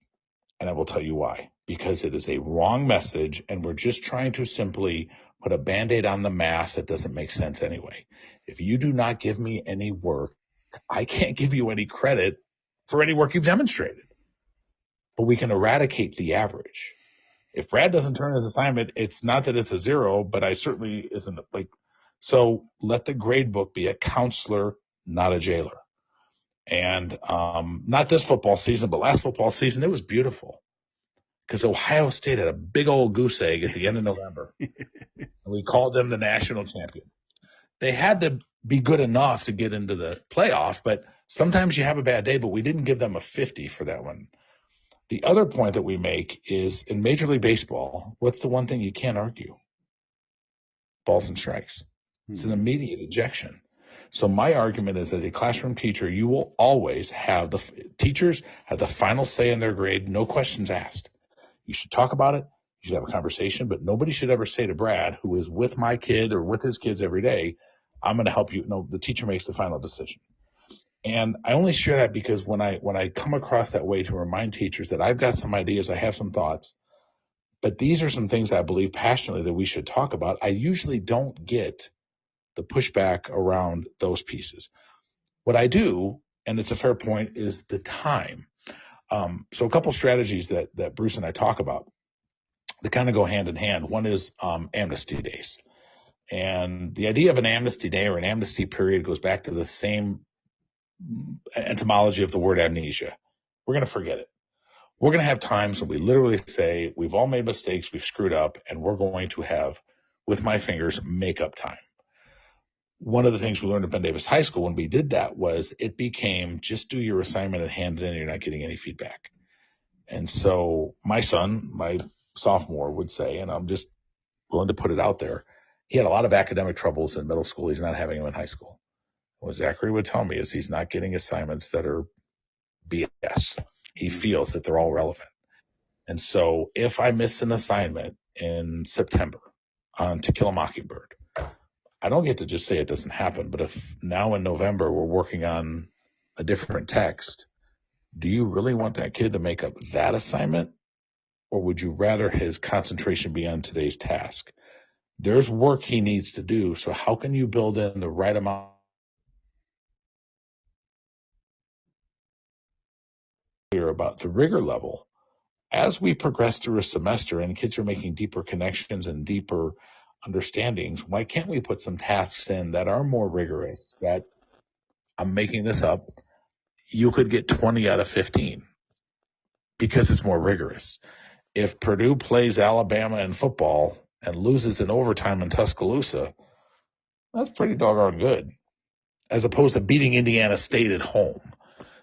And I will tell you why. Because it is a wrong message, and we're just trying to simply put a Band-Aid on the math that doesn't make sense anyway. If you do not give me any work, I can't give you any credit for any work you've demonstrated. But we can eradicate the average. If Brad doesn't turn his assignment, it's not that it's a zero, but I certainly isn't so let the grade book be a counselor, not a jailer. And not this football season, but last football season, it was beautiful because Ohio State had a big old goose egg at the end of November. And we called them the national champion. They had to be good enough to get into the playoff, but sometimes you have a bad day, but we didn't give them a 50 for that one. The other point that we make is in Major League Baseball, what's the one thing you can't argue? Balls and strikes. It's an immediate ejection. So my argument is, as a classroom teacher, you will always have teachers have the final say in their grade, no questions asked. You should talk about it. You should have a conversation, but nobody should ever say to Brad, who is with my kid or with his kids every day, I'm going to help you. No, the teacher makes the final decision. And I only share that because when I come across that way to remind teachers that I've got some ideas, I have some thoughts, but these are some things I believe passionately that we should talk about. I usually don't get the pushback around those pieces. What I do, and it's a fair point, is the time. So a couple strategies that Bruce and I talk about that kind of go hand in hand. One is amnesty days. And the idea of an amnesty day or an amnesty period goes back to the same etymology of the word amnesia. We're going to forget it. We're going to have times when we literally say, we've all made mistakes, we've screwed up, and we're going to have, with my fingers, make up time. One of the things we learned at Ben Davis High School when we did that was it became just do your assignment and hand it in and you're not getting any feedback. And so my son, my sophomore, would say, and I'm just willing to put it out there, he had a lot of academic troubles in middle school. He's not having them in high school. What Zachary would tell me is he's not getting assignments that are BS. He feels that they're all relevant. And so if I miss an assignment in September on To Kill a Mockingbird, I don't get to just say it doesn't happen. But if now in November we're working on a different text, do you really want that kid to make up that assignment? Or would you rather his concentration be on today's task? There's work he needs to do. So how can you build in the right amount about the rigor level? As we progress through a semester and kids are making deeper connections and deeper understandings, why can't we put some tasks in that are more rigorous, that I'm making this up, you could get 20 out of 15 because it's more rigorous. If Purdue plays Alabama in football and loses in overtime in Tuscaloosa, that's pretty doggone good, as opposed to beating Indiana State at home.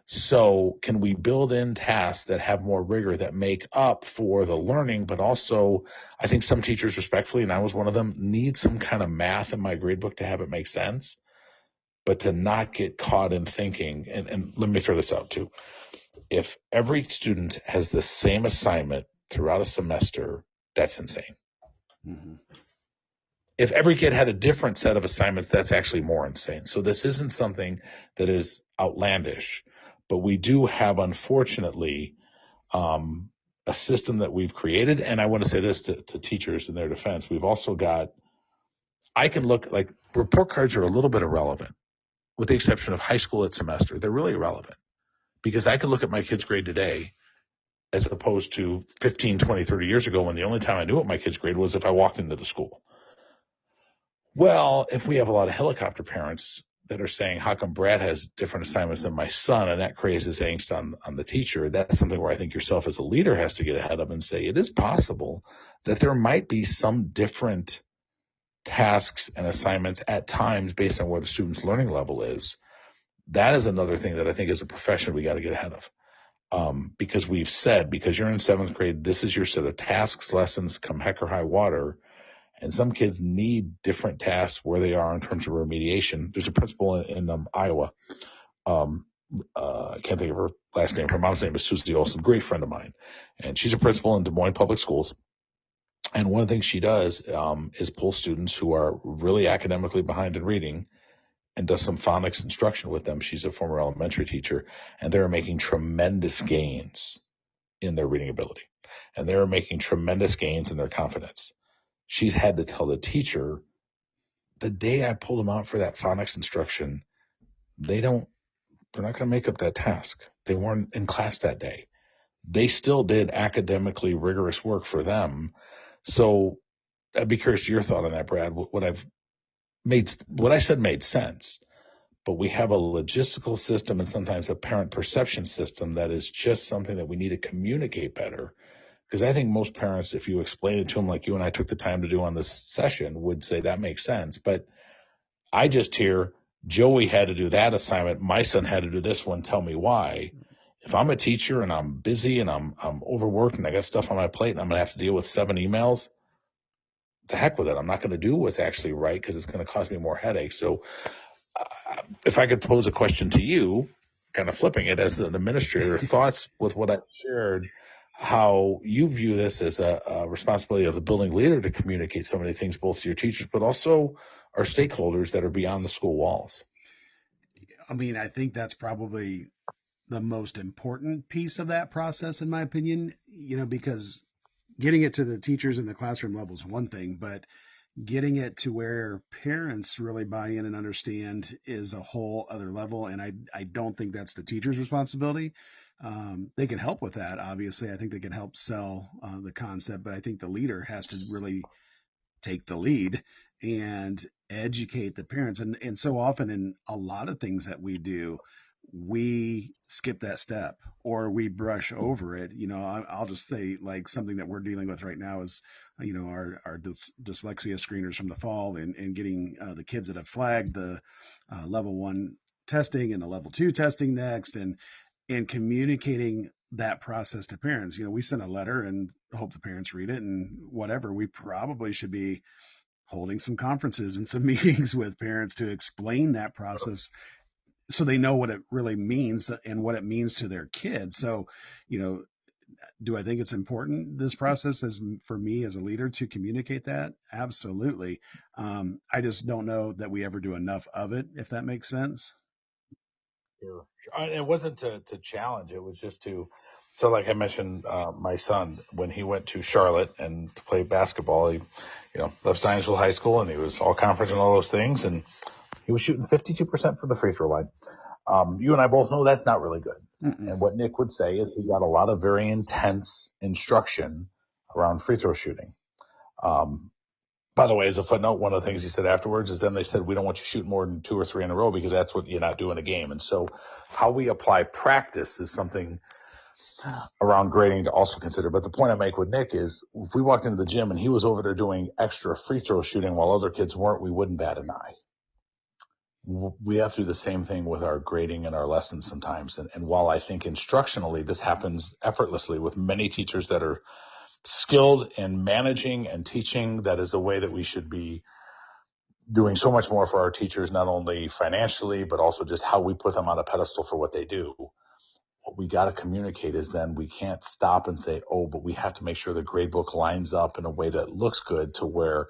So can we build in tasks that have more rigor that make up for the learning, but also I think some teachers respectfully, and I was one of them, need some kind of math in my grade book to have it make sense, but to not get caught in thinking, and let me throw this out too. If every student has the same assignment throughout a semester, that's insane. Mm-hmm. If every kid had a different set of assignments, that's actually more insane. So this isn't something that is outlandish, But we do have, unfortunately, a system that we've created. And I want to say this to teachers in their defense. We've also got, I can look like report cards are a little bit irrelevant with the exception of high school at semester. They're really irrelevant because I can look at my kid's grade today as opposed to 15, 20, 30 years ago when the only time I knew what my kid's grade was if I walked into the school. Well, if we have a lot of helicopter parents that are saying, how come Brad has different assignments than my son? And that creates this angst on the teacher. That's something where I think yourself as a leader has to get ahead of and say, it is possible that there might be some different tasks and assignments at times based on where the student's learning level is. That is another thing that I think as a profession, we got to get ahead of. Because we've said, because you're in seventh grade, this is your set of tasks, lessons, come heck or high water. And some kids need different tasks where they are in terms of remediation. There's a principal in Iowa. I can't think of her last name. Her mom's name is Susie Olson, great friend of mine. And she's a principal in Des Moines Public Schools. And one of the things she does is pull students who are really academically behind in reading and does some phonics instruction with them. She's a former elementary teacher, and they're making tremendous gains in their reading ability. And they're making tremendous gains in their confidence. She's had to tell the teacher, the day I pulled them out for that phonics instruction, they're not going to make up that task. They weren't in class that day. They still did academically rigorous work for them. So I'd be curious to your thought on that, Brad. What I said made sense, but we have a logistical system and sometimes a parent perception system that is just something that we need to communicate better. Because I think most parents, if you explain it to them like you and I took the time to do on this session, would say that makes sense. But I just hear Joey had to do that assignment. My son had to do this one. Tell me why. If I'm a teacher and I'm busy and I'm overworked and I got stuff on my plate and I'm going to have to deal with 7 emails, the heck with it. I'm not going to do what's actually right because it's going to cause me more headaches. So if I could pose a question to you, kind of flipping it as an administrator, thoughts with what I shared, how you view this as a responsibility of the building leader to communicate so many things, both to your teachers, but also our stakeholders that are beyond the school walls. I mean, I think that's probably the most important piece of that process, in my opinion, because getting it to the teachers in the classroom level is one thing, but getting it to where parents really buy in and understand is a whole other level. And I don't think that's the teacher's responsibility. They can help with that. Obviously, I think they can help sell the concept, but I think the leader has to really take the lead and educate the parents. And so often in a lot of things that we do, we skip that step or we brush over it. I'll just say like something that we're dealing with right now is, our dyslexia screeners from the fall and getting the kids that have flagged the level 1 testing and the level 2 testing next and communicating that process to parents. We send a letter and hope the parents read it and whatever. We probably should be holding some conferences and some meetings with parents to explain that process so they know what it really means and what it means to their kids. So, do I think it's important, this process, as for me as a leader, to communicate that? Absolutely. I just don't know that we ever do enough of it, if that makes sense. Sure. It wasn't to challenge. It was just so like I mentioned, my son, when he went to Charlotte and to play basketball, he, left Zionsville High School and he was all conference and all those things. And he was shooting 52% from the free throw line. You and I both know that's not really good. Mm-mm. And what Nick would say is he got a lot of very intense instruction around free throw shooting. By the way, as a footnote, one of the things he said afterwards is then they said, we don't want you shooting more than 2 or 3 in a row because that's what you're not doing in a game. And so how we apply practice is something around grading to also consider. But the point I make with Nick is if we walked into the gym and he was over there doing extra free throw shooting while other kids weren't, we wouldn't bat an eye. We have to do the same thing with our grading and our lessons sometimes. And while I think instructionally this happens effortlessly with many teachers that are skilled in managing and teaching, that is a way that we should be doing so much more for our teachers, not only financially, but also just how we put them on a pedestal for what they do. What we got to communicate is then we can't stop and say, oh, but we have to make sure the grade book lines up in a way that looks good to where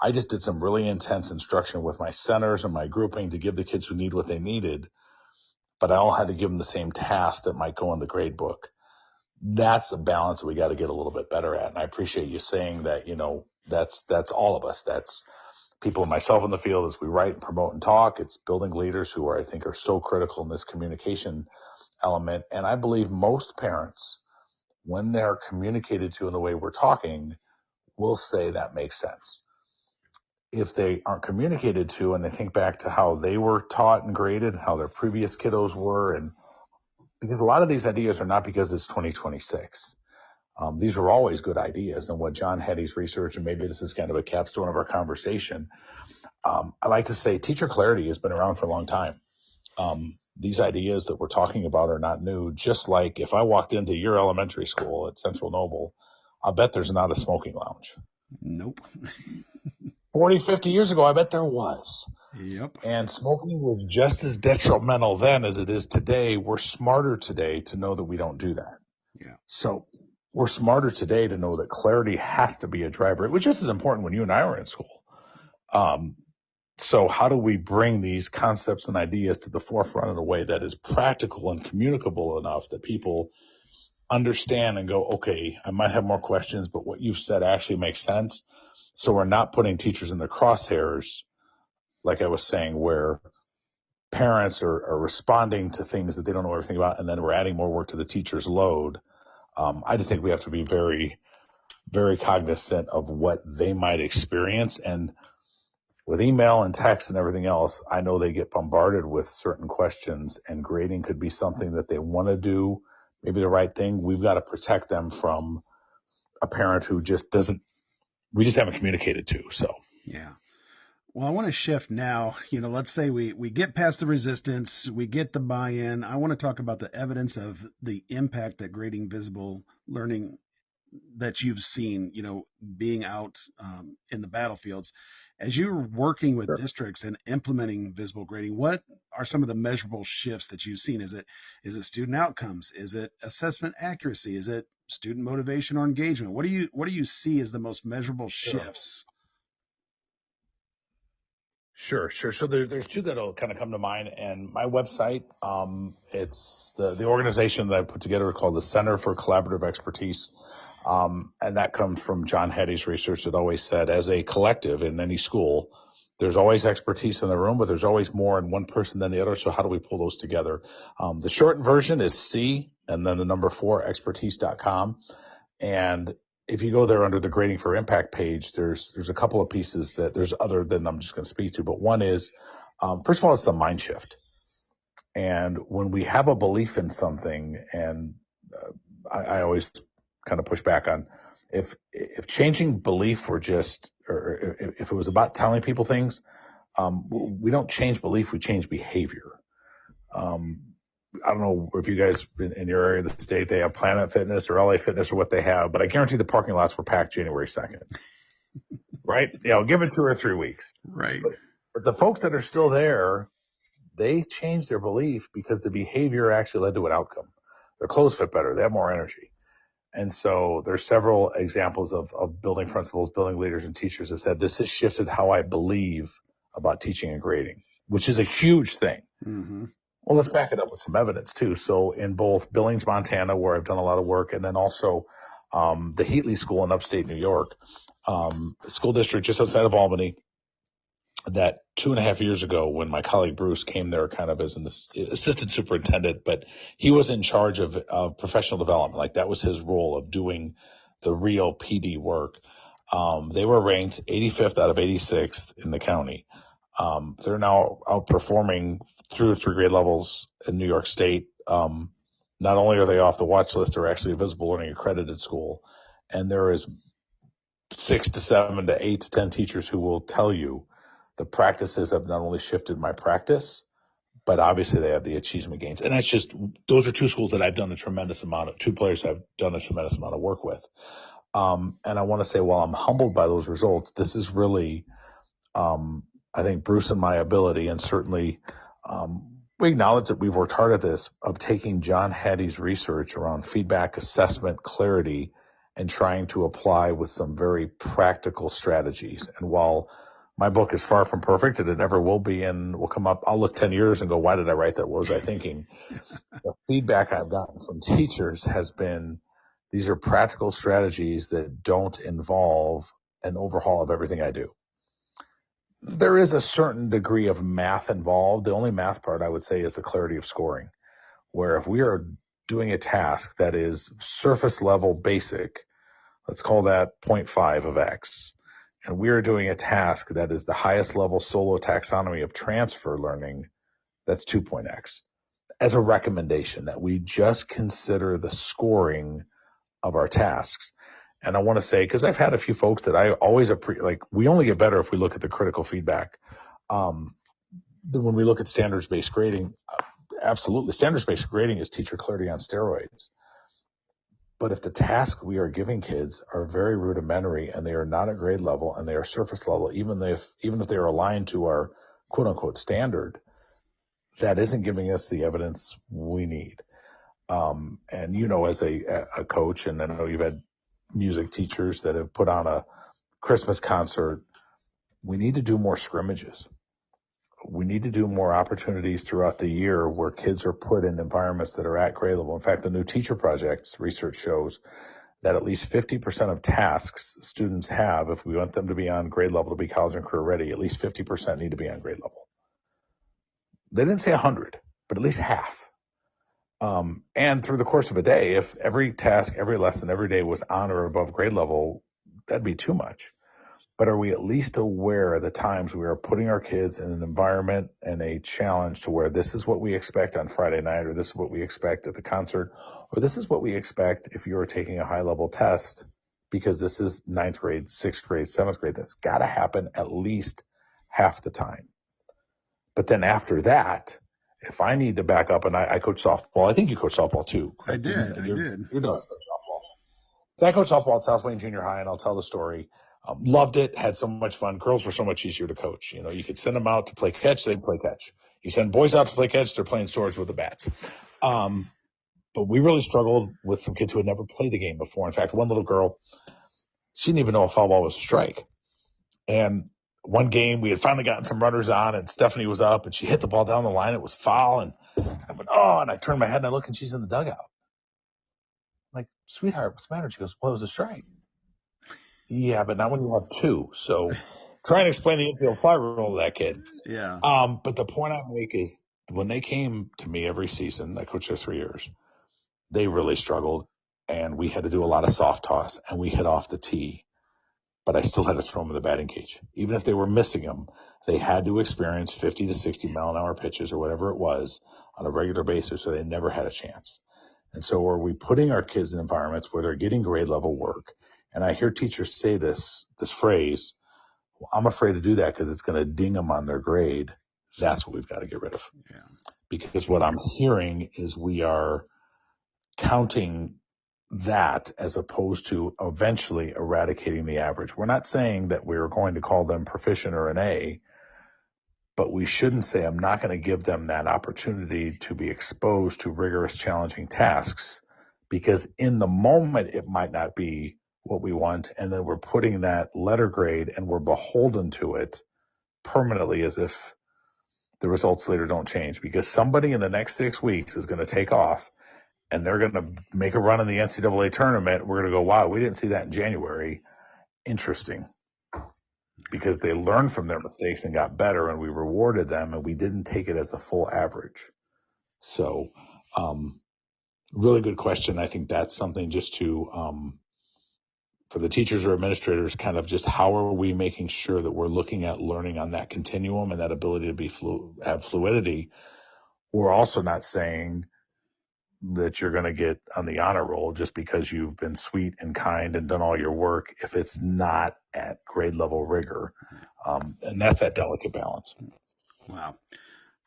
I just did some really intense instruction with my centers and my grouping to give the kids who need what they needed. but I all had to give them the same task that might go in the grade book. That's a balance that we got to get a little bit better at. And I appreciate you saying that, that's all of us. That's people and myself in the field as we write and promote and talk. It's building leaders who I think are so critical in this communication element. And I believe most parents, when they're communicated to in the way we're talking, will say that makes sense. If they aren't communicated to and they think back to how they were taught and graded, how their previous kiddos were, and because a lot of these ideas are not because it's 2026. These are always good ideas. And what John Hattie's research, and maybe this is kind of a capstone of our conversation, I like to say teacher clarity has been around for a long time. These ideas that we're talking about are not new. Just like if I walked into your elementary school at Central Noble, I'll bet there's not a smoking lounge. Nope. 40, 50 years ago, I bet there was. Yep. And smoking was just as detrimental then as it is today. We're smarter today to know that we don't do that. Yeah. So we're smarter today to know that clarity has to be a driver. It was just as important when you and I were in school. So how do we bring these concepts and ideas to the forefront in a way that is practical and communicable enough that people understand and go, okay, I might have more questions, but what you've said actually makes sense. So we're not putting teachers in the crosshairs, like I was saying, where parents are responding to things that they don't know everything about, and then we're adding more work to the teacher's load. I just think we have to be very, very cognizant of what they might experience. And with email and text and everything else, I know they get bombarded with certain questions, and grading could be something that they want to do, maybe the right thing. We've got to protect them from a parent who just we just haven't communicated to. So, yeah. Well, I want to shift now. Let's say we get past the resistance, we get the buy-in. I want to talk about the evidence of the impact that grading visible learning that you've seen, being out in the battlefields. As you're working with districts and implementing visible grading, what are some of the measurable shifts that you've seen? Is it student outcomes? Is it assessment accuracy? Is it student motivation or engagement? What do you see as the most measurable shifts? Sure. So there's two that'll kind of come to mind. And my website, it's the organization that I put together called the Center for Collaborative Expertise. And that comes from John Hattie's research that always said, as a collective in any school, there's always expertise in the room, but there's always more in one person than the other. So how do we pull those together? The shortened version is C and then the number 4, expertise.com. And if you go there under the Grading for Impact page, there's a couple of pieces that there's other than I'm just going to speak to. But one is, first of all, it's the mind shift. And when we have a belief in something, and I always kind of push back on if changing belief were just, or if it was about telling people things, we don't change belief, we change behavior. I don't know if you guys in your area of the state, they have Planet Fitness or LA Fitness or what they have, but I guarantee the parking lots were packed January 2nd, right? Give it 2 or 3 weeks. Right. But the folks that are still there, they changed their belief because the behavior actually led to an outcome. Their clothes fit better. They have more energy. And so there's several examples of building principals, building leaders and teachers have said, this has shifted how I believe about teaching and grading, which is a huge thing. Mm-hmm. Well, let's back it up with some evidence too. So in both Billings, Montana, where I've done a lot of work, and then also the Heatley School in upstate New York, school district just outside of Albany, that 2.5 years ago when my colleague Bruce came there kind of as an assistant superintendent, but he was in charge of professional development. Like that was his role of doing the real PD work. They were ranked 85th out of 86th in the county. They're now outperforming through 3 grade levels in New York State. Not only are they off the watch list, they're actually a visible learning accredited school. And there is 6 to 7 to 8 to 10 teachers who will tell you the practices have not only shifted my practice, but obviously they have the achievement gains. And that's just, those are 2 schools that I've done a tremendous amount of, 2 players I've done a tremendous amount of work with. And I want to say, while I'm humbled by those results, this is really, I think Bruce and my ability, and certainly we acknowledge that we've worked hard at this, of taking John Hattie's research around feedback, assessment, clarity, and trying to apply with some very practical strategies. And while my book is far from perfect, and it never will be, and will come up. I'll look 10 years and go, why did I write that? What was I thinking? The feedback I've gotten from teachers has been, these are practical strategies that don't involve an overhaul of everything I do. There is a certain degree of math involved. The only math part I would say is the clarity of scoring, where if we are doing a task that is surface level basic, let's call that 0.5 of X. And we are doing a task that is the highest level solo taxonomy of transfer learning, that's 2.x. As a recommendation that we just consider the scoring of our tasks. And I want to say, because I've had a few folks that I always like, we only get better if we look at the critical feedback. When we look at standards-based grading, absolutely, standards-based grading is teacher clarity on steroids. But if the tasks we are giving kids are very rudimentary and they are not at grade level and they are surface level, even if they are aligned to our quote unquote standard, that isn't giving us the evidence we need. And as a coach, and I know you've had music teachers that have put on a Christmas concert, we need to do more scrimmages. We need to do more opportunities throughout the year where kids are put in environments that are at grade level. In fact, the new teacher projects research shows that at least 50% of tasks students have, if we want them to be on grade level to be college and career ready, at least 50% need to be on grade level. They didn't say 100, but at least half. And through the course of a day, if every task, every lesson, every day was on or above grade level, that'd be too much. But are we at least aware of the times we are putting our kids in an environment and a challenge to where this is what we expect on Friday night, or this is what we expect at the concert, or this is what we expect if you're taking a high-level test, because this is 9th grade, 6th grade, 7th grade. That's got to happen at least half the time. But then after that, if I need to back up, and I coach softball. I think you coach softball too. I did. You're done with softball. So I coach softball at South Wayne Junior High, and I'll tell the story. Loved it, had so much fun. Girls were so much easier to coach. You could send them out to play catch, they'd play catch. You send boys out to play catch, they're playing swords with the bats. But we really struggled with some kids who had never played the game before. In fact, one little girl, she didn't even know a foul ball was a strike. And one game, we had finally gotten some runners on, and Stephanie was up, and she hit the ball down the line. It was foul, and I went, and I turned my head, and I look, and she's in the dugout. I'm like, sweetheart, what's the matter? She goes, well, it was a strike. Yeah, but not when you have two. So try and explain the infield fly rule to that kid. Yeah. But the point I make is when they came to me every season, I coached there 3 years, they really struggled, and we had to do a lot of soft toss, and we hit off the tee. But I still had to throw them in the batting cage. Even if they were missing them, they had to experience 50 to 60 mile an hour pitches or whatever it was on a regular basis, so they never had a chance. And so are we putting our kids in environments where they're getting grade level work? And I hear teachers say this phrase, well, I'm afraid to do that because it's going to ding them on their grade. That's what we've got to get rid of. Yeah. Because what I'm hearing is we are counting that as opposed to eventually eradicating the average. We're not saying that we're going to call them proficient or an A, but we shouldn't say I'm not going to give them that opportunity to be exposed to rigorous, challenging tasks, because in the moment it might not be what we want, and then we're putting that letter grade and we're beholden to it permanently as if the results later don't change, because somebody in the next 6 weeks is going to take off and they're going to make a run in the NCAA tournament. We're going to go, wow, we didn't see that in January. Interesting. Because they learned from their mistakes and got better, and we rewarded them, and we didn't take it as a full average. So, really good question. I think that's something just to, for the teachers or administrators, kind of just how are we making sure that we're looking at learning on that continuum and that ability to be have fluidity. We're also not saying that you're going to get on the honor roll just because you've been sweet and kind and done all your work if it's not at grade level rigor. And that's that delicate balance. Wow.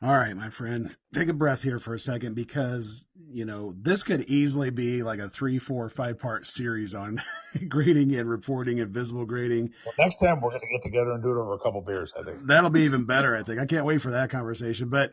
All right, my friend, take a breath here for a second because, this could easily be like a 3, 4, 5 part series on grading and reporting and visible grading. Well, next time we're going to get together and do it over a couple beers, I think. That'll be even better, I think. I can't wait for that conversation. But,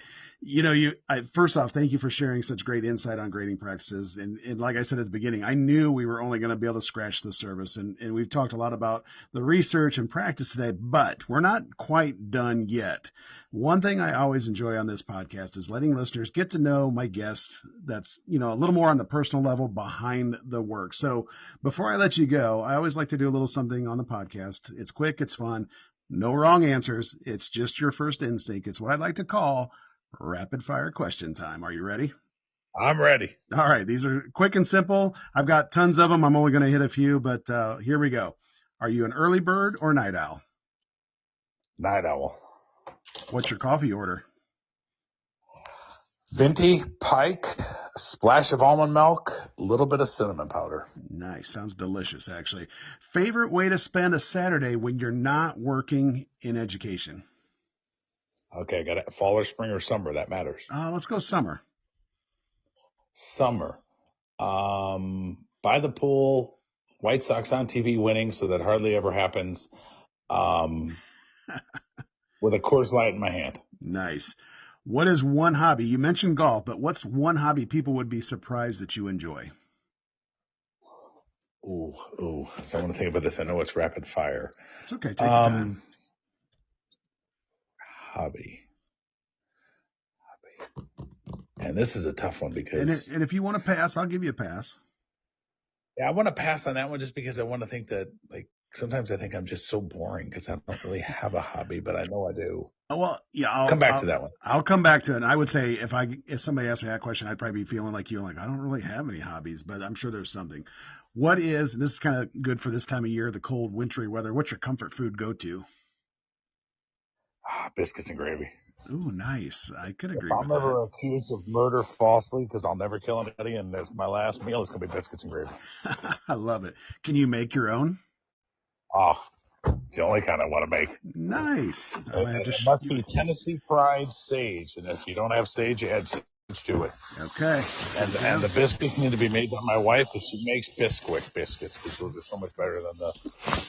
first off, thank you for sharing such great insight on grading practices. And like I said at the beginning, I knew we were only going to be able to scratch the surface. And we've talked a lot about the research and practice today, but we're not quite done yet. One thing I always enjoy on this podcast is letting listeners get to know my guest that's, a little more on the personal level behind the work. So before I let you go, I always like to do a little something on the podcast. It's quick, it's fun, no wrong answers. It's just your first instinct. It's what I'd like to call rapid fire question time. Are you ready? I'm ready. All right. These are quick and simple. I've got tons of them. I'm only going to hit a few, but here we go. Are you an early bird or night owl? Night owl. What's your coffee order? Venti, Pike, a splash of almond milk, a little bit of cinnamon powder. Nice. Sounds delicious, actually. Favorite way to spend a Saturday when you're not working in education? Okay, got it. Fall or spring or summer, that matters. Let's go summer. Summer. By the pool, White Sox on TV winning, so that hardly ever happens. With a Coors Light in my hand. Nice. What is one hobby? You mentioned golf, but what's one hobby people would be surprised that you enjoy? Ooh. So I want to think about this. I know it's rapid fire. It's okay. Take your time. Hobby. And this is a tough one because... And if you want to pass, I'll give you a pass. Yeah, I want to pass on that one just because I want to think that, sometimes I think I'm just so boring because I don't really have a hobby, but I know I do. Well, yeah, I'll come back to that one. I'll come back to it. And I would say if somebody asked me that question, I'd probably be feeling like you, I don't really have any hobbies, but I'm sure there's something. What is, and this is kind of good for this time of year, the cold, wintry weather, what's your comfort food go-to? Biscuits and gravy. Ooh, nice. I could agree with that. If I'm ever accused of murder falsely, because I'll never kill anybody, and that's my last meal, it's going to be biscuits and gravy. I love it. Can you make your own? It's the only kind I want to make. Nice. It must be Tennessee fried sage, and if you don't have sage, you add sage to it. Okay. And the biscuits need to be made by my wife, but she makes Bisquick biscuits, because those are so much better than the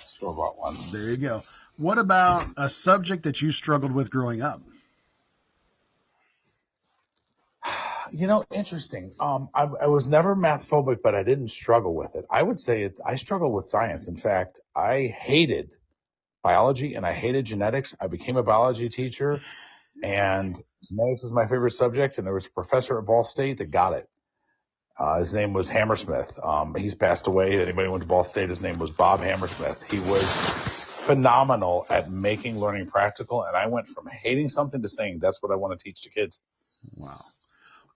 store-bought ones. There you go. What about a subject that you struggled with growing up? Interesting. I was never math phobic, but I didn't struggle with it. I would say I struggled with science. In fact, I hated biology and I hated genetics. I became a biology teacher, and genetics was my favorite subject. And there was a professor at Ball State that got it. His name was Hammersmith. He's passed away. Anybody who went to Ball State, his name was Bob Hammersmith. He was phenomenal at making learning practical. And I went from hating something to saying, that's what I want to teach to kids. Wow.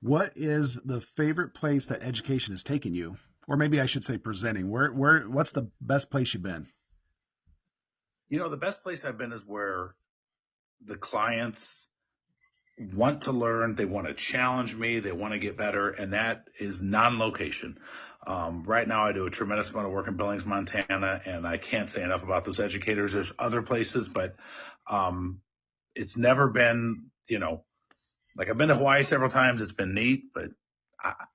What is the favorite place that education has taken you? Or maybe I should say presenting. What's the best place you've been? The best place I've been is where the clients want to learn, they want to challenge me, they want to get better, and that is non-location. Right now I do a tremendous amount of work in Billings, Montana, and I can't say enough about those educators. There's other places, but it's never been, I've been to Hawaii several times. It's been neat, but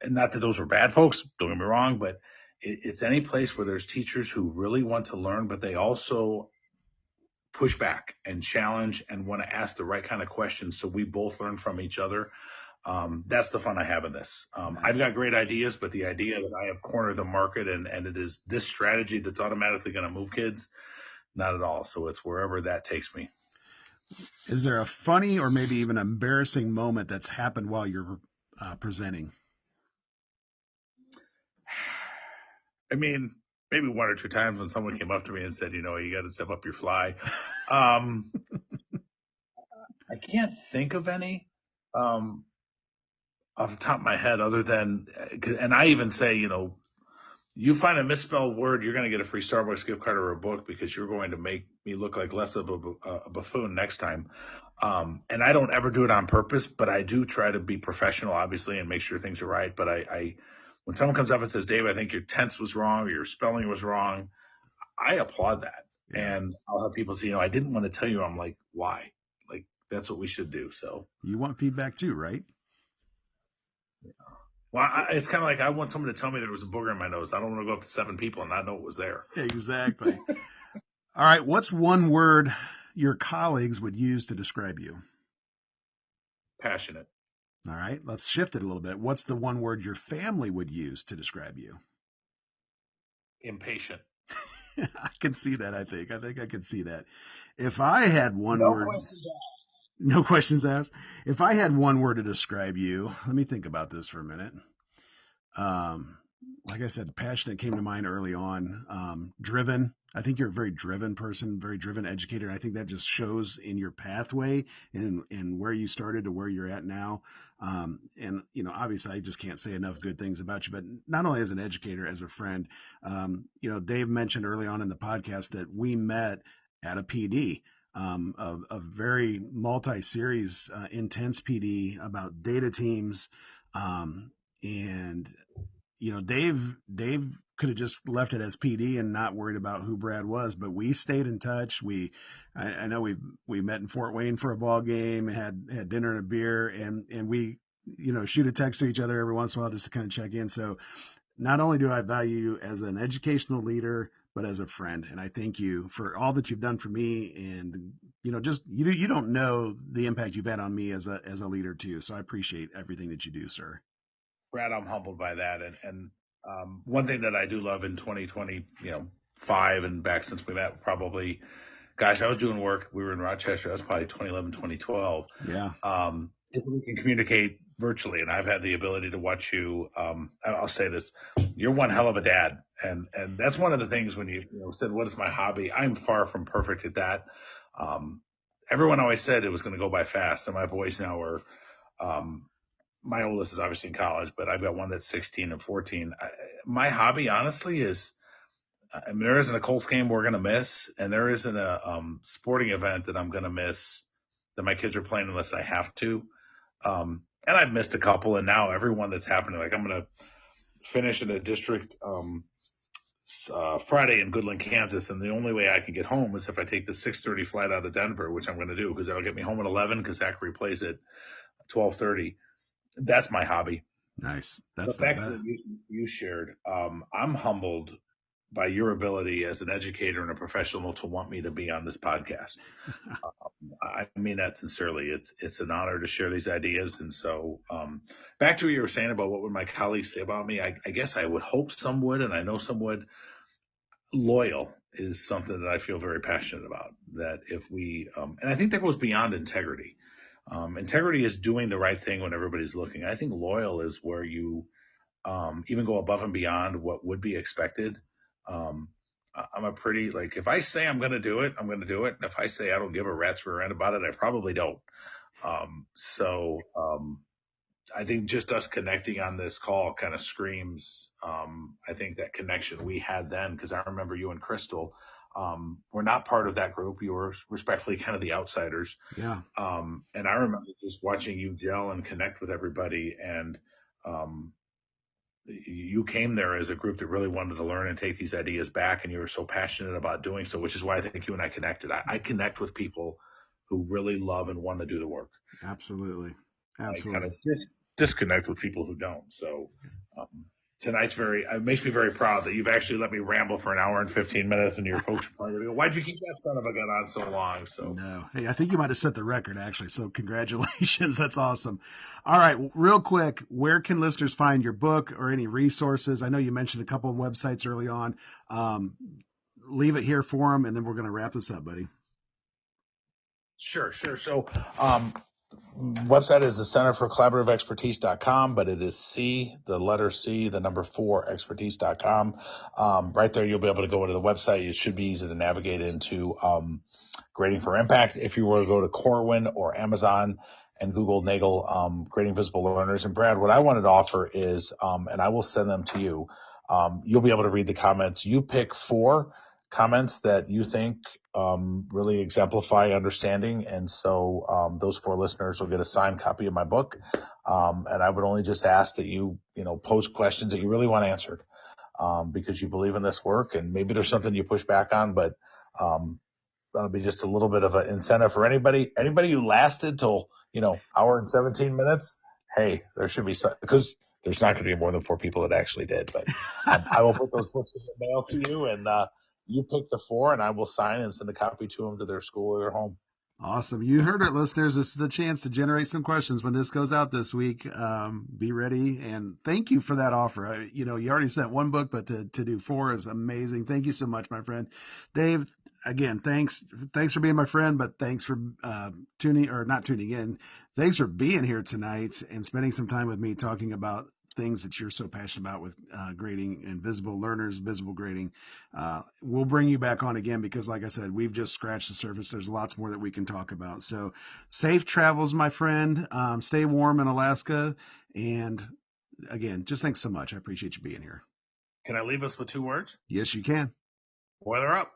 not that those were bad folks. Don't get me wrong, but it's any place where there's teachers who really want to learn, but they also push back and challenge and want to ask the right kind of questions so we both learn from each other. That's the fun I have in this. I've got great ideas, but the idea that I have cornered the market and it is this strategy that's automatically going to move kids, not at all. So it's wherever that takes me. Is there a funny or maybe even embarrassing moment that's happened while you're presenting? I mean, maybe one or two times when someone came up to me and said, you got to step up your fly. I can't think of any off the top of my head other than, and I even say, you find a misspelled word, you're going to get a free Starbucks gift card or a book because you're going to make me look like less of a buffoon next time. And I don't ever do it on purpose, but I do try to be professional, obviously, and make sure things are right. But when someone comes up and says, Dave, I think your tense was wrong or your spelling was wrong, I applaud that. Yeah. And I'll have people say, I didn't want to tell you. I'm like, why? that's what we should do. So you want feedback too, right? Well, it's kind of like I want someone to tell me there was a booger in my nose. I don't want to go up to 7 people and not know it was there. Exactly. All right. What's one word your colleagues would use to describe you? Passionate. All right. Let's shift it a little bit. What's the one word your family would use to describe you? Impatient. I can see that. I think I can see that. If I had one No word, questions asked. no questions asked. If I had one word to describe you, let me think about this for a minute. Like I said, passionate came to mind early on. Driven. I think you're a very driven person, very driven educator. And I think that just shows in your pathway and where you started to where you're at now. And, you know, obviously I just can't say enough good things about you, but not only as an educator, as a friend. You know, Dave mentioned early on in the podcast that we met at a PD. A very multi-series, intense PD about data teams. And you know, Dave could have just left it as PD and not worried about who Brad was, but we stayed in touch. I know we met in Fort Wayne for a ball game, had dinner and a beer, and we, you know, shoot a text to each other every once in a while just to kind of check in. So not only do I value you as an educational leader, but as a friend, and I thank you for all that you've done for me. And you know, just you don't know the impact you've had on me as a leader too. So I appreciate everything that you do, sir. Brad, I'm humbled by that. And one thing that I do love in 2025 and back since we met, probably, gosh, I was doing work. We were in Rochester. That was probably 2011, 2012. Yeah. If we can communicate virtually, and I've had the ability to watch you. I'll say this: you're one hell of a dad, and that's one of the things when you said, "What is my hobby?" I'm far from perfect at that. Everyone always said it was going to go by fast, and my boys now are. My oldest is obviously in college, but I've got one that's 16 and 14. My hobby, honestly, is, I mean, there isn't a Colts game we're going to miss, and there isn't a sporting event that I'm going to miss that my kids are playing unless I have to. And I've missed a couple, and now everyone that's happening, like I'm going to finish in a district Friday in Goodland, Kansas, and the only way I can get home is if I take the 6:30 flight out of Denver, which I'm going to do because that'll get me home at 11 because Zachary plays at 12:30. That's my hobby. Nice. That's the fact that you shared. I'm humbled by your ability as an educator and a professional to want me to be on this podcast. I mean that sincerely. It's an honor to share these ideas. And so, back to what you were saying about what would my colleagues say about me. I guess I would hope some would, and I know some would. Loyal is something that I feel very passionate about. That if we, and I think that goes beyond integrity. Integrity is doing the right thing when everybody's looking. I think loyal is where you even go above and beyond what would be expected. I'm a pretty, like, if I say I'm going to do it, I'm going to do it. And if I say I don't give a rat's rear end about it, I probably don't. I think just us connecting on this call kind of screams, I think that connection we had then, because I remember you and Crystal were not part of that group. You were respectfully kind of the outsiders. Yeah. And I remember just watching you gel and connect with everybody. And you came there as a group that really wanted to learn and take these ideas back. And you were so passionate about doing so, which is why I think you and I connected. I connect with people who really love and want to do the work. Absolutely. I kind of disconnect with people who don't. So tonight's it makes me very proud that you've actually let me ramble for an hour and 15 minutes, and your folks are probably going to go, why'd you keep that son of a gun on so long? So no. Hey, I think you might have set the record actually. So congratulations. That's awesome. All right. Real quick, where can listeners find your book or any resources? I know you mentioned a couple of websites early on. Leave it here for them, and then we're going to wrap this up, buddy. Sure. So, website is the Center for Collaborative Expertise.com, but it is the letter C, the number 4, expertise.com. Right there, you'll be able to go to the website. It should be easy to navigate into Grading for Impact. If you were to go to Corwin or Amazon and Google Nagel, Grading Visible Learners. And Brad, what I wanted to offer is, and I will send them to you, you'll be able to read the comments. You pick 4 comments that you think really exemplify understanding. And so those 4 listeners will get a signed copy of my book. And I would only just ask that you post questions that you really want answered because you believe in this work. And maybe there's something you push back on, but that'll be just a little bit of an incentive for anybody who lasted till, hour and 17 minutes. Hey, there should be some, because there's not going to be more than 4 people that actually did, but I will put those books in the mail to you, and you pick the 4, and I will sign and send a copy to them to their school or their home. Awesome. You heard it, listeners. This is the chance to generate some questions when this goes out this week. Be ready. And thank you for that offer. You already sent 1 book, but to do 4 is amazing. Thank you so much, my friend. Dave, again, thanks for being my friend, but thanks for not tuning in. Thanks for being here tonight and spending some time with me talking about things that you're so passionate about with grading and visible learners, visible grading. We'll bring you back on again because, like I said, we've just scratched the surface. There's lots more that we can talk about. So safe travels, my friend. Stay warm in Alaska. And again, just thanks so much. I appreciate you being here. Can I leave us with 2 words? Yes, you can. Boiler up.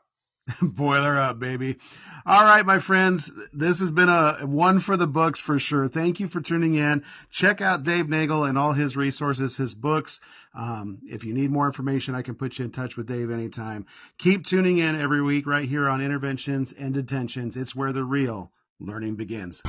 Boiler up, baby. All right, my friends, this has been a one for the books for sure. Thank you for tuning in. Check out Dave Nagel and all his resources, his books. If you need more information, I can put you in touch with Dave anytime. Keep tuning in every week right here on Interventions and Detentions. It's where the real learning begins.